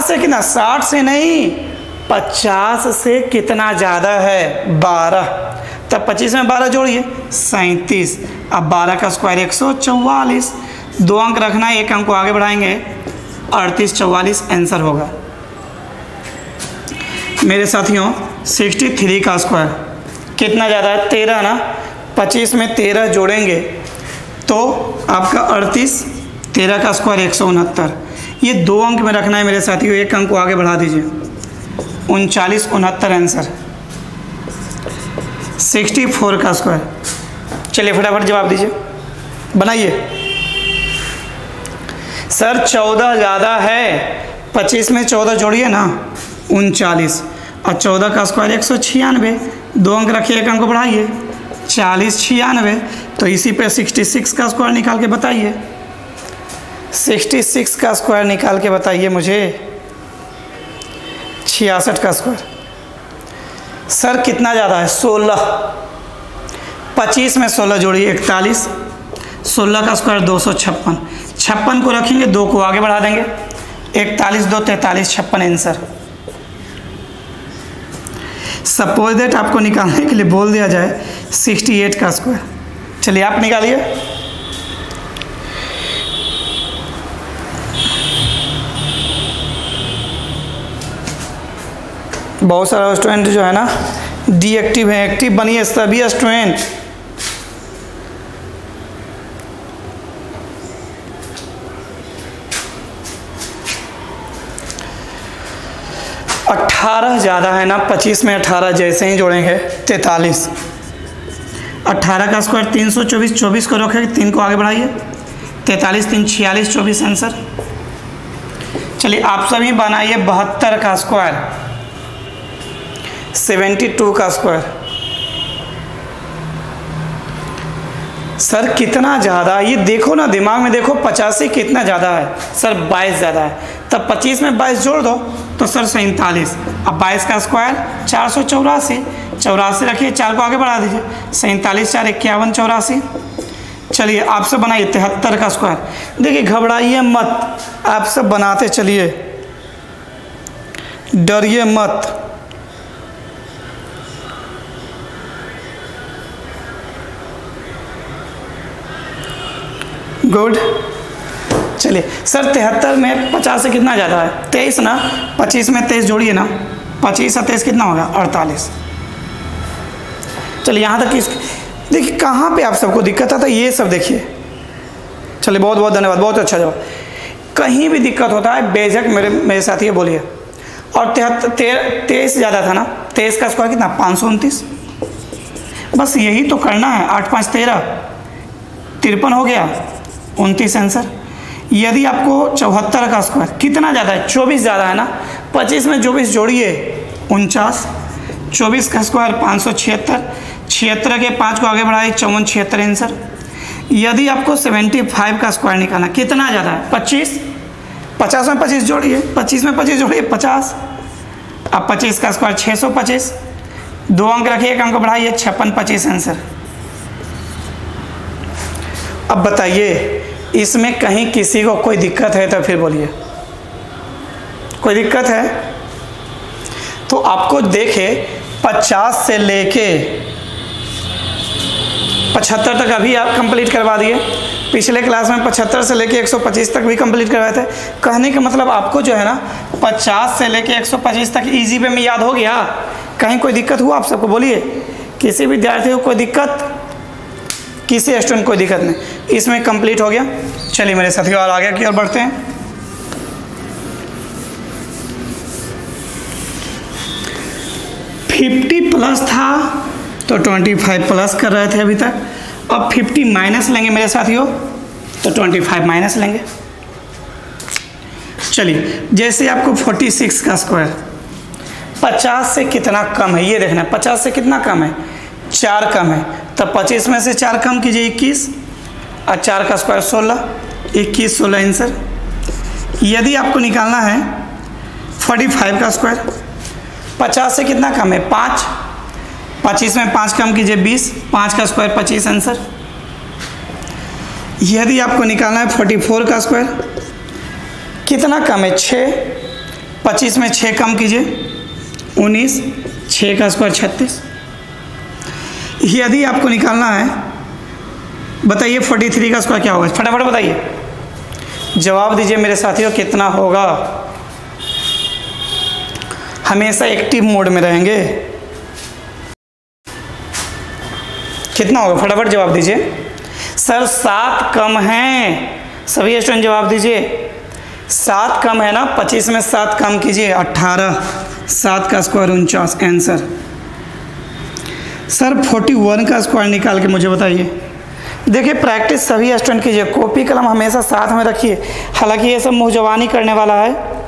से कितना? 60 से नहीं, 50 से कितना ज़्यादा है? 12। तब 25 में 12 जोड़िए 37, अब 12 का स्क्वायर 144, 2 अंक रखना है, 1 अंक को आगे बढ़ाएंगे 38 44 आंसर होगा। मेरे साथियों 63 का स्क्वायर कितना ज़्यादा है? 13 ना, 25 में 13 जोड़ेंगे तो आपका 38, 13 का स्क्वायर 169, ये 2 अंक में रखना है मेरे साथियों, 1 अंक को आगे बढ़ा दीजिए 39 69 आंसर। 64 का स्क्वायर, चलिए फटाफट जवाब दीजिए, बनाइए। सर 14 ज़्यादा है, 25 में 14 जोड़िए ना 39, और 14 का स्क्वायर 196, 2 अंक रखिए, 1 अंक को बढ़ाइए 40 96, तो इसी पे 66 का स्क्वायर निकाल के बताइए। 66 का स्क्वायर निकाल के बताइए मुझे। 66 का स्क्वायर सर कितना ज़्यादा है? 16। 25 में 16 जोड़िए 41। 16 का स्क्वायर 256। 56 को रखेंगे, 2 को आगे बढ़ा देंगे। 41 2 43 56 आंसर। सपोज दैट आपको निकालने के लिए बोल दिया जाए 68 का स्क्वायर। चलिए आप निकालिए। बहुत सारा स्टूडेंट जो है ना डीएक्टिव है, एक्टिव बनिए सभी स्टूडेंट। अट्ठारह ज़्यादा है ना, 25 में 18 जैसे ही जोड़ेंगे 43। 18 का स्क्वायर 324, 24 को रखेंगे, 3 को आगे बढ़ाइए। 43 3 46 24 आंसर। चलिए आप सभी बनाइए 72 का स्क्वायर। 72 का स्क्वायर सर कितना ज़्यादा, ये देखो ना दिमाग में देखो। 85 कितना ज़्यादा है सर? 22 ज़्यादा है। तब 25 में 22 जोड़ दो तो सर 47। अब 22 का स्क्वायर 484। 84 रखिए, 4 को आगे बढ़ा दीजिए। 47 4 51 84। चलिए आप सब बनाइए 73 का स्क्वायर। देखिए घबराइए मत, आप सब बनाते चलिए, डरिए मत। गुड। चलिए सर 73 में 50 से कितना ज़्यादा है? 23 ना। 25 में 23 जोड़िए ना। 25 और 23 कितना होगा? 48। चलिए यहाँ तक देखिए कहाँ पे आप सबको दिक्कत आता है, ये सब देखिए। चलिए बहुत बहुत धन्यवाद, बहुत अच्छा जवाब। कहीं भी दिक्कत होता है बेझक मेरे साथ ये बोलिए। और 23 ज़्यादा था ना, 23 का स्क्वायर कितना? 529। बस यही तो करना है। 8 5 13 53 हो गया, 29 आंसर। यदि आपको 74 का स्क्वायर कितना ज़्यादा है? 24 ज़्यादा है ना। 25 में 24 जोड़िए 49। 24 का स्क्वायर 576। 76 के 5 को आगे बढ़ाइए, 54 76 आंसर। यदि आपको 75 का स्क्वायर निकालना कितना ज़्यादा है? 25। 50 में 25 जोड़िए, 25 में 25 जोड़िए 50। अब 25 का स्क्वायर 625। 2 अंक रखिए, 1 अंक बढ़ाइए, 56 25 आंसर। अब बताइए इसमें कहीं किसी को कोई दिक्कत है तो फिर बोलिए। कोई दिक्कत है तो आपको देखे 50 से लेके 75 तक अभी आप कंप्लीट करवा दिए। पिछले क्लास में 75 से लेके 125 तक भी कंप्लीट करवाए थे। कहने का मतलब आपको जो है ना 50 से लेके 125 तक इजी वे में याद हो गया। कहीं कोई दिक्कत हुआ आप सबको? बोलिए किसी विद्यार्थी को कोई दिक्कत? किसी स्टूडेंट कोई दिक्कत नहीं, इसमें कंप्लीट हो गया। चलिए मेरे साथियों और आगे की ओर बढ़ते हैं। +50 था तो 25 प्लस कर रहे थे अभी तक। अब 50 माइनस लेंगे मेरे साथियों तो 25 माइनस लेंगे। चलिए जैसे आपको 46 का स्क्वायर 50 से कितना कम है ये देखना है। 50 से कितना कम है? 4 कम है। तब 25 में से 4 कम कीजिए 21 और 4 का स्क्वायर 16। 21 16 आंसर। यदि आपको निकालना है 45 का स्क्वायर 50 से कितना कम है? 5। 25 में 5 कम कीजिए 20। 5 का स्क्वायर 25 आंसर। यदि आपको निकालना है 44 का स्क्वायर कितना कम है? 6। 25 में 6 कम कीजिए 19। 6 का स्क्वायर 36। यदि आपको निकालना है बताइए 43 का स्क्वायर क्या होगा? फटाफट बताइए, जवाब दीजिए मेरे साथियों कितना होगा। हमेशा एक्टिव मोड में रहेंगे। कितना होगा? फटाफट जवाब दीजिए। सर 7 कम है। सभी स्टूडेंट जवाब दीजिए। 7 कम है ना। 25 में 7 कम कीजिए 18। 7 का स्क्वायर 49 आंसर। सर 41 का स्क्वायर निकाल के मुझे बताइए। देखिए प्रैक्टिस सभी स्टूडेंट कीजिए, कॉपी कलम हमेशा साथ में रखिए। हालांकि ये सब मुँह जवानी करने वाला है।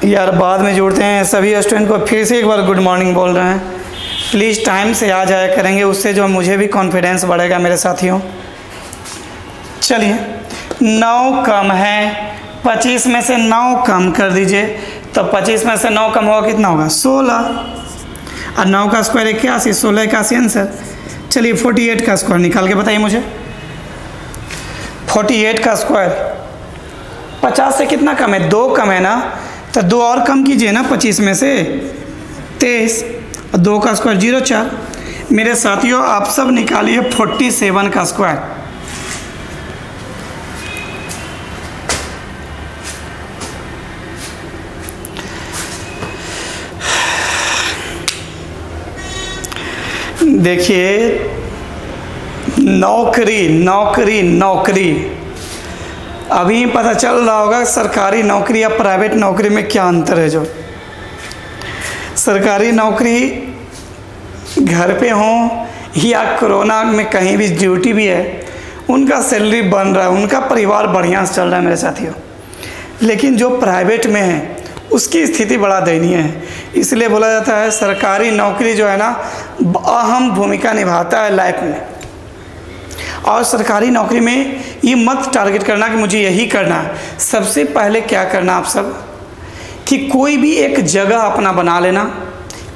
यार बाद में जुड़ते हैं, सभी स्टूडेंट को फिर से एक बार गुड मॉर्निंग बोल रहे हैं। प्लीज़ टाइम से आ जाया करेंगे, उससे जो मुझे भी कॉन्फिडेंस बढ़ेगा मेरे साथियों। चलिए 9 कम है, 25 में से 9 कम कर दीजिए, तो 25 में से 9 कम होगा कितना होगा 16, और 9 का स्क्वायर 81, 16 81 आंसर। चलिए 48 का स्क्वायर निकाल के बताइए मुझे। 48 का स्क्वायर 50 से कितना कम है, 2 कम है ना, तो 2 और कम कीजिए ना 25 में से 23, और 2 का स्क्वायर 04। मेरे साथियों आप सब निकालिए 47 का स्क्वायर। देखिए नौकरी नौकरी नौकरी, अभी पता चल रहा होगा सरकारी नौकरी या प्राइवेट नौकरी में क्या अंतर है। जो सरकारी नौकरी घर पे हो या कोरोना में कहीं भी ड्यूटी भी है, उनका सैलरी बन रहा है, उनका परिवार बढ़िया से चल रहा है मेरे साथियों। लेकिन जो प्राइवेट में है उसकी स्थिति बड़ा दयनीय है। इसलिए बोला जाता है सरकारी नौकरी जो है ना अहम भूमिका निभाता है लाइफ में। और सरकारी नौकरी में ये मत टारगेट करना कि मुझे यही करना है। सबसे पहले क्या करना आप सब कि कोई भी एक जगह अपना बना लेना,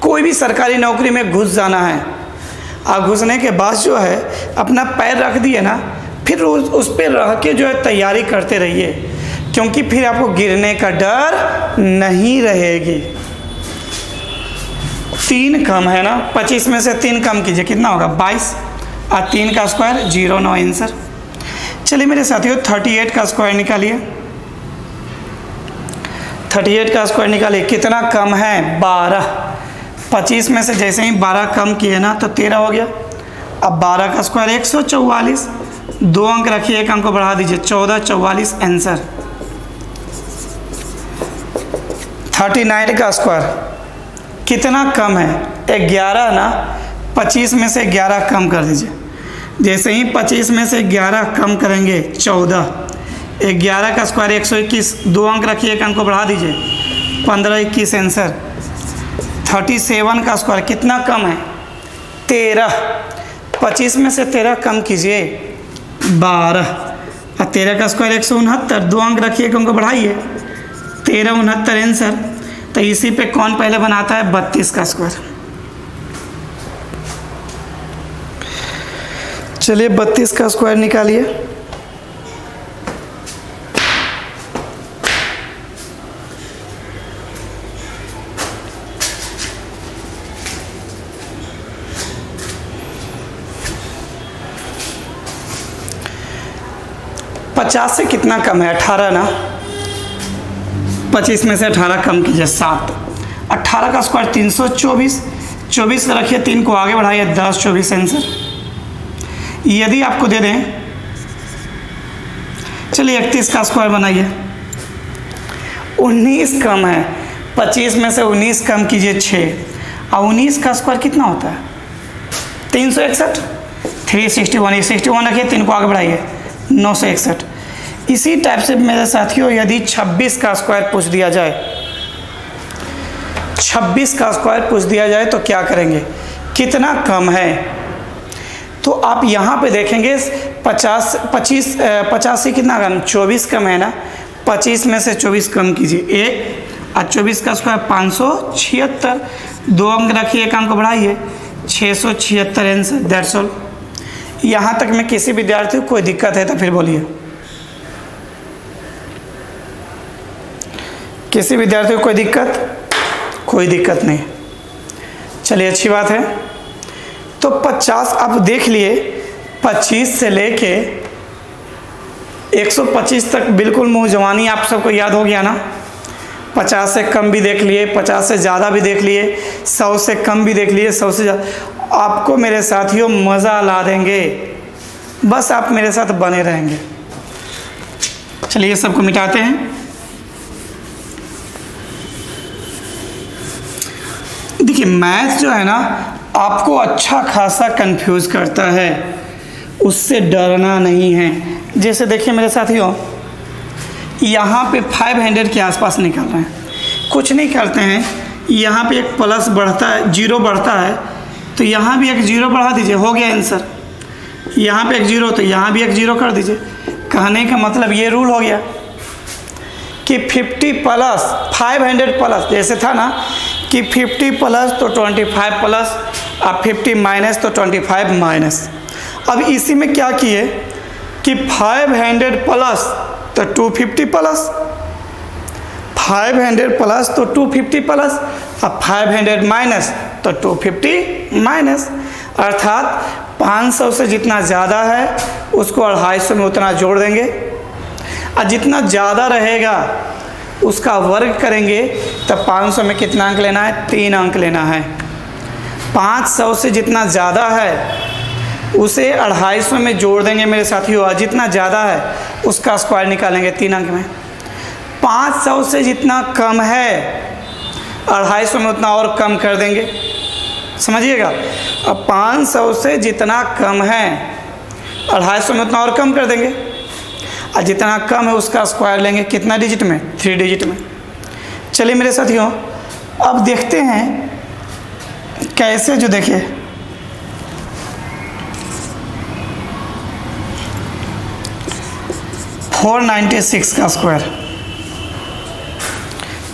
कोई भी सरकारी नौकरी में घुस जाना है। आप घुसने के बाद जो है अपना पैर रख दिए ना, फिर उस पर रह के जो है तैयारी करते रहिए, क्योंकि फिर आपको गिरने का डर नहीं रहेगी। 3 कम है ना, 25 में से 3 कम कीजिए, कितना होगा 22, और 3 का स्क्वायर 09 आंसर। चलिए मेरे साथियों 38 का स्क्वायर निकालिए। 38 का स्क्वायर निकालिए, कितना कम है 12। 25 में से जैसे ही 12 कम किए ना तो 13 हो गया। अब 12 का स्क्वायर 144, 2 अंक रखिए, 1 अंक को बढ़ा दीजिए, 1444 आंसर। 39 का स्क्वायर कितना कम है 11 ना, 25 में से 11 कम कर दीजिए। जैसे ही 25 में से 11 कम करेंगे 14, 11 का स्क्वायर 121, 2 अंक रखिए, 1 अंक को बढ़ा दीजिए, 1521 आंसर। 37 का स्क्वायर कितना कम है 13, 25 में से 13 कम कीजिए 12, और 13 का स्क्वायर 169, 2 अंक रखिए, 1 अंक को बढ़ाइए, 1369 आंसर। तो इसी पे कौन पहले बनाता है 32 का स्क्वायर। चलिए 32 का स्क्वायर निकालिए। पचास से कितना कम है 18 ना, 25 में से 18 कम कीजिए 7, 18 का स्क्वायर 324, 24 रखिए, 3 को आगे बढ़ाइए, 10 24 आंसर। यदि आपको दे दें, चलिए 31 का स्क्वायर बनाइए। 19 कम है, 25 में से 19 कम कीजिए 6, और 19 का स्क्वायर कितना होता है 361, 361, 61 रखिए, 3 को आगे बढ़ाइए, 961। इसी टाइप से मेरे साथियों यदि 26 का स्क्वायर पूछ दिया जाए, 26 का स्क्वायर पूछ दिया जाए तो क्या करेंगे, कितना कम है। तो आप यहाँ पे देखेंगे 50 से कितना कम, 24 कम है ना, 25 में से 24 कम कीजिए 1, और 24 का स्क्वायर 576, 2 अंक रखिए, 1 अंक को बढ़ाइए, 676 आंसर। That's all. यहाँ तक में किसी विद्यार्थी को कोई दिक्कत है तो फिर बोलिए। किसी विद्यार्थी को कोई दिक्कत? कोई दिक्कत नहीं। चलिए अच्छी बात है। तो 50 आप देख लिए, 25 से लेके 125 तक बिल्कुल मुँह जवानी आप सबको याद हो गया ना। 50 से कम भी देख लिए, 50 से ज़्यादा भी देख लिए, 100 से कम भी देख लिए, 100 से ज़्यादा। आपको मेरे साथियों मज़ा ला देंगे, बस आप मेरे साथ बने रहेंगे। चलिए सबको मिटाते हैं। देखिए मैथ जो है ना आपको अच्छा खासा कंफ्यूज करता है, उससे डरना नहीं है। जैसे देखिए मेरे साथियों यहाँ पे 500 के आसपास निकल रहे हैं, कुछ नहीं करते हैं, यहाँ पे एक प्लस बढ़ता है, जीरो बढ़ता है, तो यहाँ भी एक जीरो बढ़ा दीजिए, हो गया आंसर। यहाँ पे एक जीरो तो यहाँ भी एक जीरो कर दीजिए। कहने का मतलब ये रूल हो गया कि 50 प्लस 500 प्लस, जैसे था ना कि 50 प्लस तो 25 प्लस, अब 50 माइनस तो 25 माइनस। अब इसी में क्या किए कि 500 प्लस तो 250 प्लस, 500 प्लस तो 250 प्लस, अब 500 माइनस तो 250 माइनस, अर्थात 500 से जितना ज़्यादा है उसको 250 में उतना जोड़ देंगे, और जितना ज़्यादा रहेगा उसका वर्ग करेंगे, तब 500 में कितना अंक लेना है, 3 अंक लेना है। 500 से जितना ज़्यादा है उसे 250 में जोड़ देंगे मेरे साथियों, और जितना ज़्यादा है उसका स्क्वायर निकालेंगे 3 अंक में। 500 से जितना कम है 250 में उतना और कम कर देंगे, समझिएगा। अब 500 से जितना कम है 250 में उतना और कम कर देंगे, और जितना कम है उसका स्क्वायर लेंगे, कितना डिजिट में, 3 डिजिट में। चलिए मेरे साथियों, अब देखते हैं कैसे, जो देखिए 496 का स्क्वायर,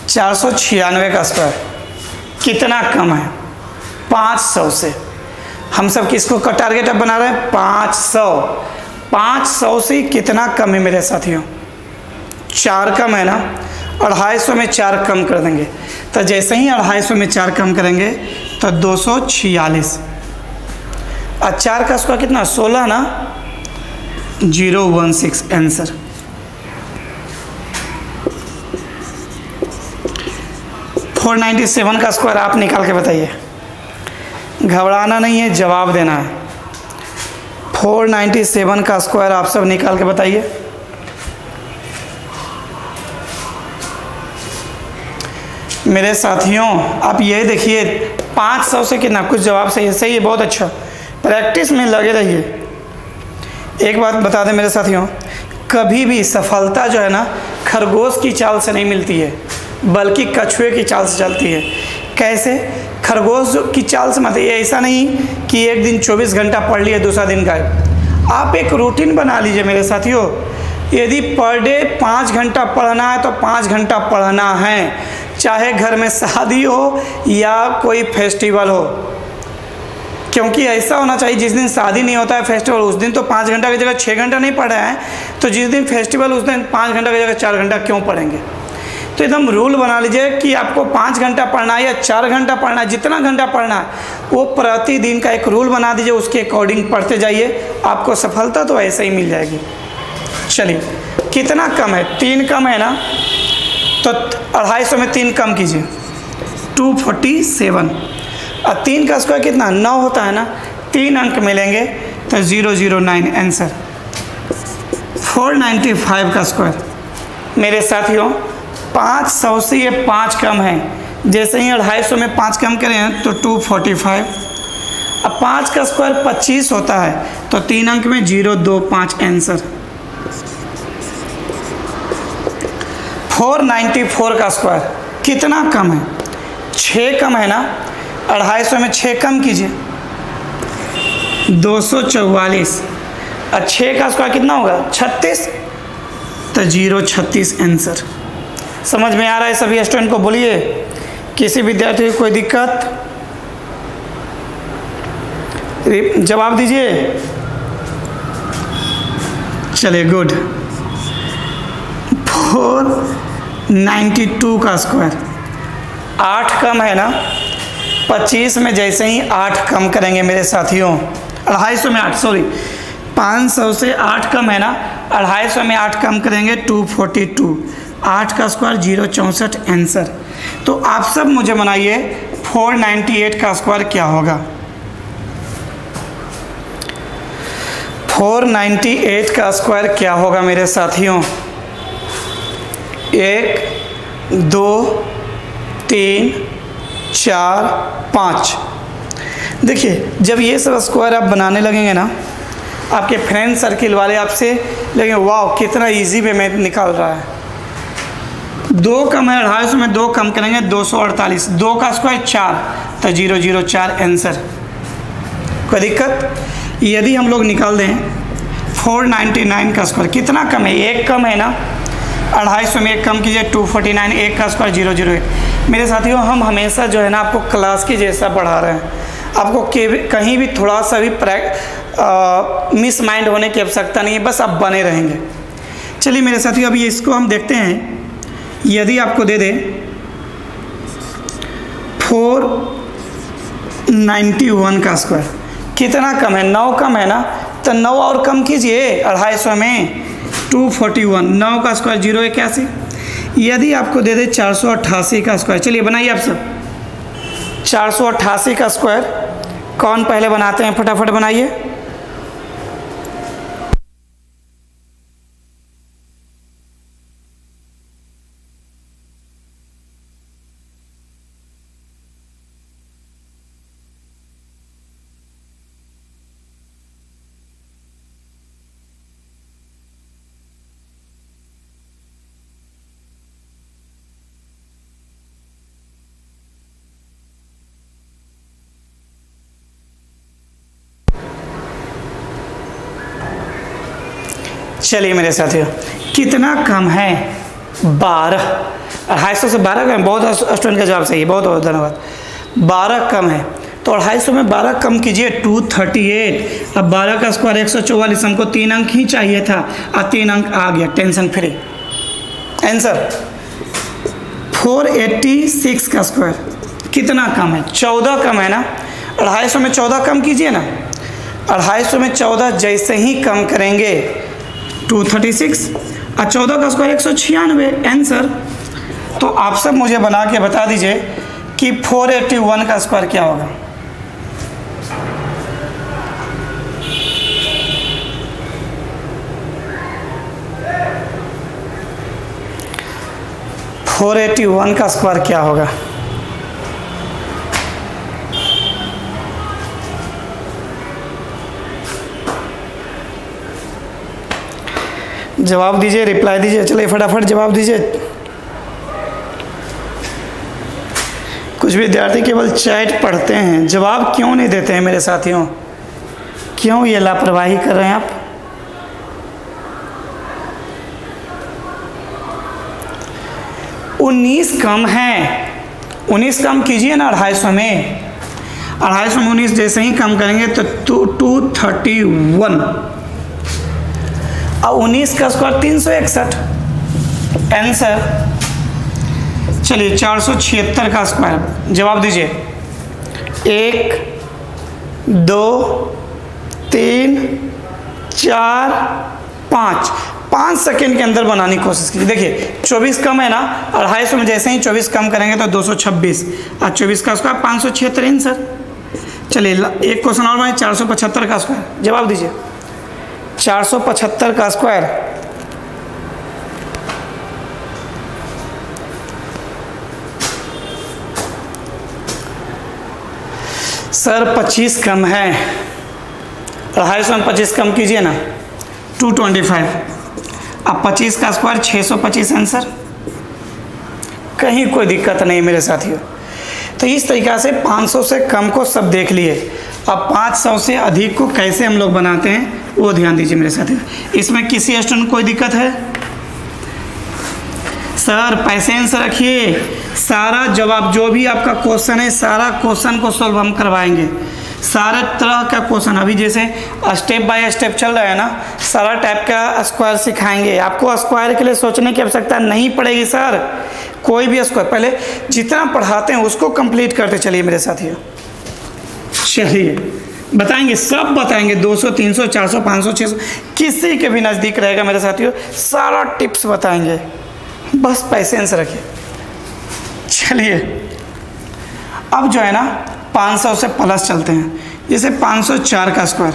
496 का स्क्वायर कितना कम है, 500 से। हम सब किसको का टारगेट अब बना रहे हैं, 500 से कितना कम है मेरे साथियों, 4 कम है ना, 250 में 4 कम कर देंगे, तो जैसे ही 250 में 4 कम करेंगे तो 246, और 4 का स्क्वायर कितना, 16 ना, 016 आंसर। फोर 97 का स्क्वायर आप निकाल के बताइए, घबराना नहीं है, जवाब देना है। 497 का स्क्वायर आप सब निकाल के बताइए। मेरे साथियों आप ये देखिए 500 से कितना, कुछ जवाब सही है, सही है, बहुत अच्छा, प्रैक्टिस में लगे रहिए। एक बात बता दें मेरे साथियों, कभी भी सफलता जो है ना खरगोश की चाल से नहीं मिलती है, बल्कि कछुए की चाल से चलती है। कैसे, खरगोश की चाल से मतलब ये ऐसा नहीं कि एक दिन 24 घंटा पढ़ लिया दूसरा दिन गायब। आप एक रूटीन बना लीजिए मेरे साथियों, यदि पर डे 5 घंटा पढ़ना है तो 5 घंटा पढ़ना है, चाहे घर में शादी हो या कोई फेस्टिवल हो। क्योंकि ऐसा होना चाहिए, जिस दिन शादी नहीं होता है फेस्टिवल, उस दिन तो 5 घंटा की जगह 6 घंटा नहीं पढ़ रहे हैं, तो जिस दिन फेस्टिवल उस दिन 5 घंटा की जगह 4 घंटा क्यों पढ़ेंगे। तो एकदम रूल बना लीजिए कि आपको 5 घंटा पढ़ना है या 4 घंटा पढ़ना है, जितना घंटा पढ़ना है वो प्रतिदिन का एक रूल बना दीजिए, उसके अकॉर्डिंग पढ़ते जाइए, आपको सफलता तो ऐसे ही मिल जाएगी। चलिए कितना कम है, 3 कम है ना, तो 250 में 3 कम कीजिए, 247, और 3 का स्क्वायर कितना, 9 होता है ना, 3 अंक मिलेंगे तो 009 आंसर। 495 का स्क्वायर मेरे साथियों 500 से ये 5 कम है, जैसे ही 250 में 5 कम करें तो 245, अब 5 का स्क्वायर 25 होता है तो 3 अंक में 025 आंसर। 494 का स्क्वायर कितना कम है, 6 कम है ना, 250 में 6 कम कीजिए, 244, और 6 का स्क्वायर कितना होगा, 36, तो 036 आंसर। समझ में आ रहा है सभी स्टूडेंट को, बोलिए किसी विद्यार्थी को कोई दिक्कत, जवाब दीजिए। चलिए गुड। 492 का स्क्वायर 8 कम है ना, 25 में जैसे ही 8 कम करेंगे मेरे साथियों, 250 में 8 सॉरी 500 से 8 कम है ना, 250 में 8 कम करेंगे 242, 8 का स्क्वायर 064 आंसर। तो आप सब मुझे बनाइए 498 का स्क्वायर क्या होगा। 498 का स्क्वायर क्या होगा मेरे साथियों, 1 2 3 4 5। देखिए जब ये सब स्क्वायर आप बनाने लगेंगे ना, आपके फ्रेंड सर्किल वाले आपसे लगेंगे वाह कितना इजी वे में निकाल रहा है। 2 कम है 250 में, 2 कम करेंगे 248, 2 का स्क्वायर 4, तो 004 आंसर। कोई दिक्कत? यदि हम लोग निकाल दें 499 का स्क्वायर, कितना कम है? 1 कम है ना, 250 में 1 कम कीजिए 249, 1 का स्क्वायर 008। मेरे साथियों, हम हमेशा जो है ना आपको क्लास के जैसा पढ़ा रहे हैं, आपको कहीं भी थोड़ा सा भी मिस माइंड होने की आवश्यकता नहीं है, बस आप बने रहेंगे। चलिए मेरे साथियों, अभी इसको हम देखते हैं। यदि आपको दे दें 491 का स्क्वायर, कितना कम है? 9 कम है ना, तो 9 और कम कीजिए 250 में 241, 9 का स्क्वायर 081। यदि आपको दे दे 488 का स्क्वायर, चलिए बनाइए आप सब। 488 का स्क्वायर कौन पहले बनाते हैं? फटाफट बनाइए। चलिए मेरे साथियों, कितना कम है? 12। 250 से 12 कम। बहुत स्टूडेंट का जवाब सही है, बहुत बहुत धन्यवाद। 12 कम है, तो 250 में 12 कम कीजिए 238। अब 12 का स्क्वायर 144, हमको 3 अंक ही चाहिए था, और 3 अंक आ गया, टेंशन फ्री। आंसर 486 का स्क्वायर, कितना कम है? 14 कम है ना, 250 में 14 कम कीजिए ना, 250 में 14 जैसे ही कम करेंगे 236, और 14 का स्क्वायर 196 आंसर। तो आप सब मुझे बना के बता दीजिए कि 481 का स्क्वायर क्या होगा? $481 का स्क्वायर क्या होगा? जवाब दीजिए, रिप्लाई दीजिए, चलिए फटाफट जवाब दीजिए। कुछ विद्यार्थी केवल चैट पढ़ते हैं, जवाब क्यों नहीं देते हैं मेरे साथियों? क्यों ये लापरवाही कर रहे हैं आप? उन्नीस कम है, 19 कम कीजिए ना 250 में। 250 में 19 जैसे ही कम करेंगे तो 231, और 19 का स्क्वायर 361 आंसर। चलिए 476 का स्क्वायर, जवाब दीजिए। 1 2 3 4 5 सेकेंड के अंदर बनाने की कोशिश कीजिए। देखिए 24 कम है ना, 250 में जैसे ही 24 कम करेंगे तो 226, और 24 का स्क्वायर 576 आंसर। चलिए एक क्वेश्चन और बनाए, 475 का स्क्वायर, जवाब दीजिए। 475 का स्क्वायर, सर 25 कम है, 250 में 25 कम कीजिए ना 225, अब 25 का स्क्वायर 625 आंसर। कहीं कोई दिक्कत नहीं मेरे साथियों। तो इस तरीक़ा से 500 से कम को सब देख लिए, अब 500 से अधिक को कैसे हम लोग बनाते हैं वो ध्यान दीजिए मेरे साथियों। इसमें किसी स्टूडेंट को कोई दिक्कत है? सर पेशेंस रखिए, सारा जवाब जो भी आपका क्वेश्चन है, सारा क्वेश्चन को सॉल्व हम करवाएंगे। सारे तरह का क्वेश्चन अभी जैसे स्टेप बाय स्टेप चल रहा है ना, सारा टाइप का स्क्वायर सिखाएंगे आपको। स्क्वायर के लिए सोचने की आवश्यकता नहीं पड़ेगी सर, कोई भी स्क्वायर पहले जितना पढ़ाते हैं उसको कंप्लीट करते चलिए मेरे साथियों। चलिए बताएंगे, सब बताएंगे, 200 300 400 500 600 किसी के भी नज़दीक रहेगा मेरे साथियों, सारा टिप्स बताएंगे, बस पेशेंस रखिए। चलिए अब जो है ना 500 से प्लस चलते हैं, जैसे 504 का स्क्वायर।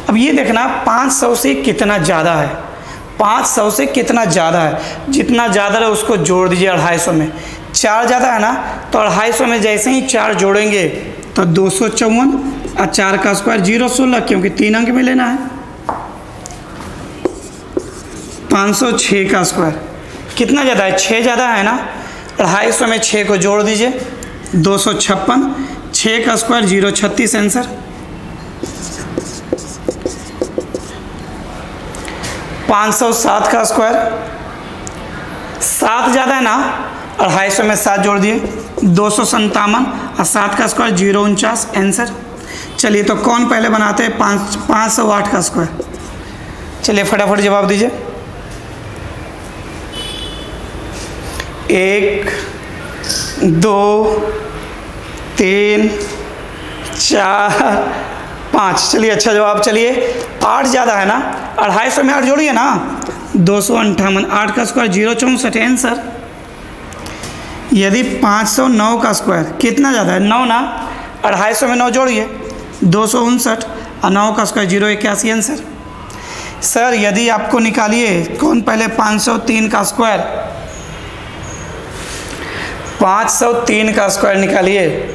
अब ये देखना 500 से कितना ज़्यादा है, 500 से कितना ज़्यादा है, जितना ज़्यादा है उसको जोड़ दीजिए 250 में। 4 ज़्यादा है ना, तो 250 में जैसे ही 4 जोड़ेंगे तो 254, और 4 का स्क्वायर 016 क्योंकि 3 अंक में लेना है। 506 का स्क्वायर कितना ज़्यादा है, 6 ज़्यादा है ना। 250 में 6 को जोड़ दीजिए, 256, 6 का स्क्वायर 036 आंसर। 507 का स्क्वायर, 7 ज़्यादा है ना, 250 में 7 जोड़ दिए, 257, और 7 का स्क्वायर 049 आंसर। चलिए तो कौन पहले बनाते हैं 508 का स्क्वायर। चलिए फटाफट जवाब दीजिए। 1 2 3 4 5। चलिए अच्छा जवाब। चलिए 8 ज़्यादा है ना, 250 में 8 जोड़िए ना, 258, 8 का स्क्वायर 064 आंसर। यदि 509 का स्क्वायर कितना ज़्यादा है, 9 ना, 250 में 9 जोड़िए, 259, और 9 का स्क्वायर 081 आंसर। सर यदि आपको निकालिए कौन पहले 503 का स्क्वायर, 503 का स्क्वायर निकालिए।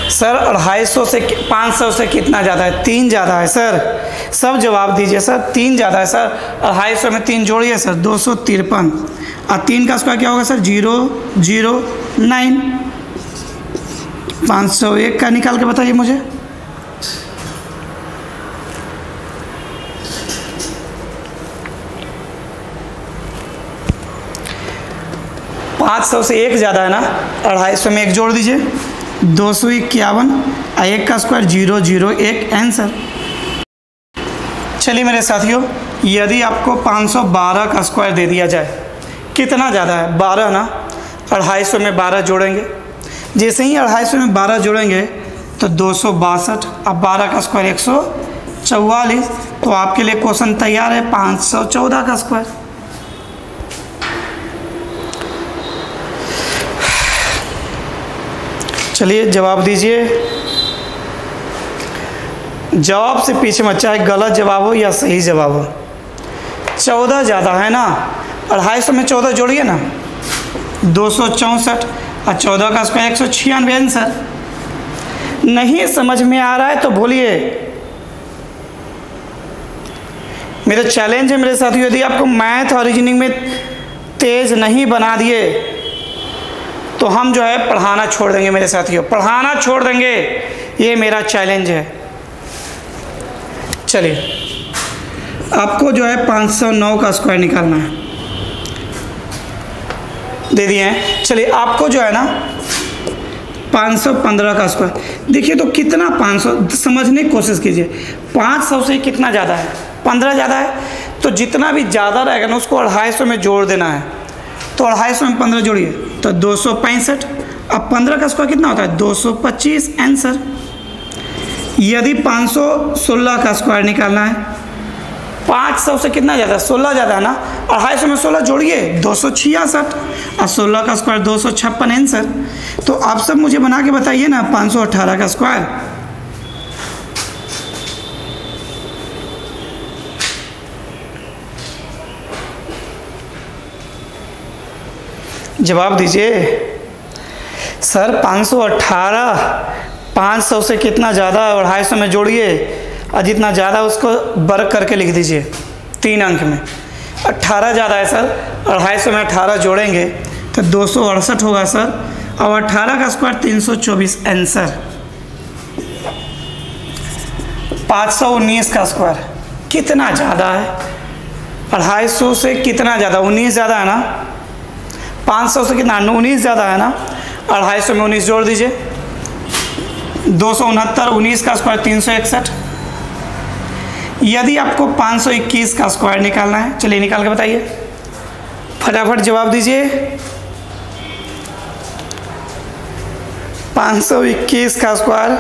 सर 250 से 500 से कितना ज़्यादा है, 3 ज़्यादा है सर। सब जवाब दीजिए सर, 3 ज़्यादा है सर। 250 में 3 जोड़िए सर, 253, और 3 का स्क्वायर क्या होगा सर, 009। 501 का निकाल के बताइए मुझे। पाँच सौ से 1 ज़्यादा है ना, 250 में 1 जोड़ दीजिए, 251, और 1 का स्क्वायर 001 आंसर। चलिए मेरे साथियों, यदि आपको 512 का स्क्वायर दे दिया जाए, कितना ज़्यादा है, 12 ना, 250 में 12 जोड़ेंगे। जैसे ही 250 में 12 जोड़ेंगे तो 262, अब 12 का स्क्वायर 144। तो आपके लिए क्वेश्चन तैयार है, 514 का स्क्वायर। चलिए जवाब दीजिए। जवाब से पीछे मत, चाहे गलत जवाब हो या सही जवाब हो। 14 ज़्यादा है ना, 250 में 14 जोड़िए ना, 264, और 14 का स्क्वायर 196 आंसर। नहीं समझ में आ रहा है तो बोलिए। मेरा चैलेंज है मेरे साथियों, यदि आपको मैथ और रीजनिंग में तेज नहीं बना दिए तो हम जो है पढ़ाना छोड़ देंगे मेरे साथियों, पढ़ाना छोड़ देंगे। ये मेरा चैलेंज है। चलिए आपको जो है 509 का स्क्वायर निकालना है, दे दिए हैं। चलिए आपको जो है ना 515 का स्क्वायर, देखिए तो कितना 500, समझने की कोशिश कीजिए। 500 से कितना ज़्यादा है, 15 ज़्यादा है, तो जितना भी ज़्यादा रहेगा ना उसको 250 में जोड़ देना है। तो 250 में 15 जोड़िए तो 265, अब 15 का स्क्वायर कितना होता है, 225 आंसर। यदि 516 का स्क्वायर निकालना है, 500 से कितना ज़्यादा, 16 ज़्यादा है ना, 250 में 16 जोड़िए, 266, और 16 का स्क्वायर 256 आंसर। तो आप सब मुझे बना के बताइए ना 518 का स्क्वायर। जवाब दीजिए सर। 518, 500 से कितना ज़्यादा, 250 में जोड़िए, और जितना ज़्यादा उसको वर्ग करके लिख दीजिए 3 अंक में। 18 ज़्यादा है सर, 250 में 18 जोड़ेंगे तो 268 होगा सर, और 18 का स्क्वायर 324 आंसर। 519 का स्क्वायर कितना ज़्यादा है, 250 से कितना ज़्यादा, 19 ज़्यादा है ना, 500 से कितना, 19 ज़्यादा है ना, 250 में 19 जोड़ दीजिए, 269, 19 का स्क्वायर 361। यदि आपको 521 का स्क्वायर निकालना है, चलिए निकाल के बताइए, फटाफट जवाब दीजिए। 521 का स्क्वायर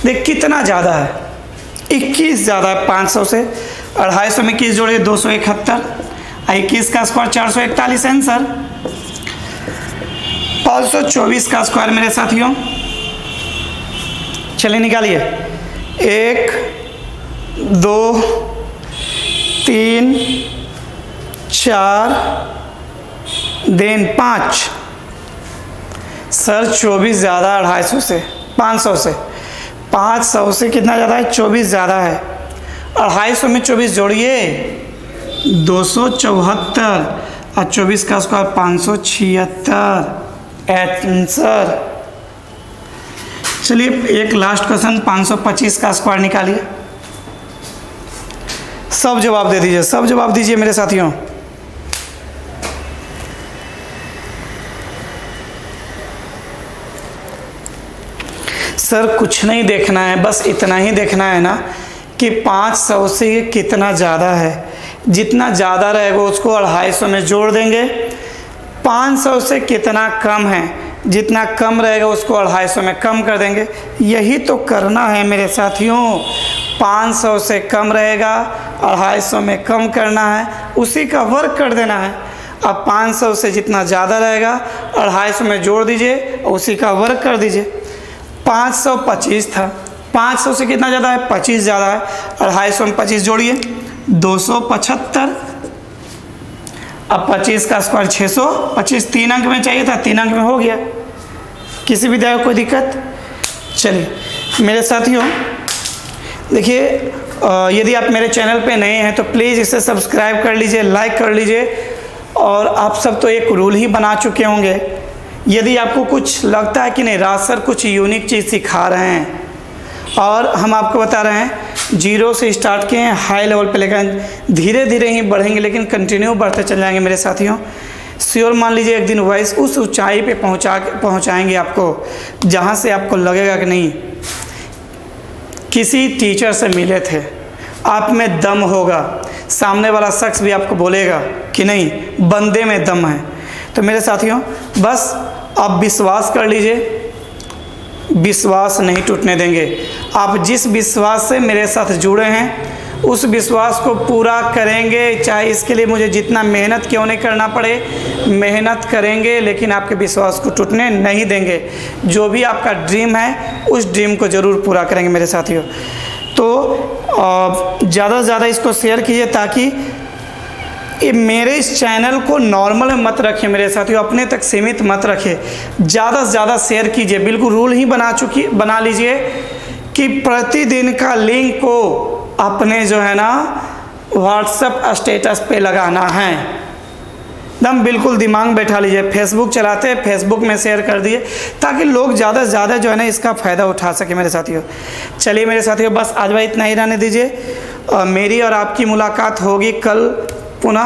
देख कितना ज़्यादा है, 21 ज़्यादा है 500 से। 250 में 21 जोड़िए, 271, 21 का स्क्वायर 441 आंसर। 524 का स्क्वायर मेरे साथियों, चलिए निकालिए। 1 2 3 4 देन 5। सर 24 ज़्यादा 250 से, 500 से, 500 से कितना ज़्यादा है, 24 ज़्यादा है। 250 में 24 जोड़िए 274 और 24 का स्क्वायर 576 आंसर। चलिए एक लास्ट क्वेश्चन, 525 का स्क्वायर निकालिए। सब जवाब दे दीजिए, सब जवाब दीजिए मेरे साथियों। सर कुछ नहीं देखना है, बस इतना ही देखना है ना कि 500 से कितना ज़्यादा है। जितना ज़्यादा रहेगा उसको 250 में जोड़ देंगे। 500 से कितना कम है, जितना कम रहेगा उसको 250 में कम कर देंगे। यही तो करना है मेरे साथियों। 500 से कम रहेगा, 250 में कम करना है, उसी का वर्ग कर देना है। अब 500 से जितना ज़्यादा रहेगा 250 में जोड़ दीजिए, उसी का वर्ग कर दीजिए। 525 था, 500 से कितना ज़्यादा है, 25 ज़्यादा है। 250 में 25 जोड़िए 275। अब 25 का स्क्वायर 600। 25 3 अंक में चाहिए था, 3 अंक में हो गया। किसी विद्यार्थी को कोई दिक्कत? चलिए मेरे साथियों देखिए, यदि आप मेरे चैनल पे नए हैं तो प्लीज़ इसे सब्सक्राइब कर लीजिए, लाइक कर लीजिए। और आप सब तो एक रूल ही बना चुके होंगे। यदि आपको कुछ लगता है कि नहीं राज सर कुछ यूनिक चीज़ सिखा रहे हैं और हम आपको बता रहे हैं 0 से स्टार्ट किए हैं, हाई लेवल पे लेकर धीरे धीरे ही बढ़ेंगे, लेकिन कंटिन्यू बढ़ते चल जाएंगे मेरे साथियों। श्योर मान लीजिए एक दिन वैस उस ऊंचाई पे पहुंचाएंगे आपको, जहां से आपको लगेगा कि नहीं किसी टीचर से मिले थे, आप में दम होगा। सामने वाला शख्स भी आपको बोलेगा कि नहीं बंदे में दम है। तो मेरे साथियों बस आप विश्वास कर लीजिए, विश्वास नहीं टूटने देंगे। आप जिस विश्वास से मेरे साथ जुड़े हैं उस विश्वास को पूरा करेंगे, चाहे इसके लिए मुझे जितना मेहनत क्यों नहीं करना पड़े, मेहनत करेंगे, लेकिन आपके विश्वास को टूटने नहीं देंगे। जो भी आपका ड्रीम है उस ड्रीम को ज़रूर पूरा करेंगे मेरे साथियों। तो ज़्यादा से ज़्यादा इसको शेयर कीजिए ताकि ये मेरे इस चैनल को नॉर्मल में मत रखिए मेरे साथियों, अपने तक सीमित मत रखिए, ज़्यादा से ज़्यादा शेयर कीजिए। बिल्कुल रूल ही बना लीजिए कि प्रतिदिन का लिंक को अपने जो है ना व्हाट्सएप स्टेटस पे लगाना है। एकदम बिल्कुल दिमाग बैठा लीजिए। फेसबुक चलाते हैं, फेसबुक में शेयर कर दिए ताकि लोग ज़्यादा से ज़्यादा जो है ना इसका फ़ायदा उठा सके मेरे साथियों। चलिए मेरे साथियों बस आज भाई इतना ही रहने दीजिए। मेरी और आपकी मुलाकात होगी कल पुनः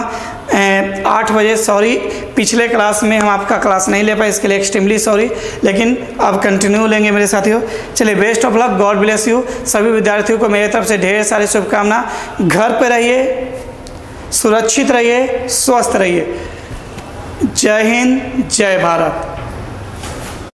8 बजे। सॉरी पिछले क्लास में हम आपका क्लास नहीं ले पाए, इसके लिए एक्सट्रीमली सॉरी, लेकिन अब कंटिन्यू लेंगे मेरे साथियों। चलिए best of luck, God bless you. सभी विद्यार्थियों को मेरे तरफ से ढेर सारी शुभकामना। घर पे रहिए, सुरक्षित रहिए, स्वस्थ रहिए। जय हिंद, जय भारत।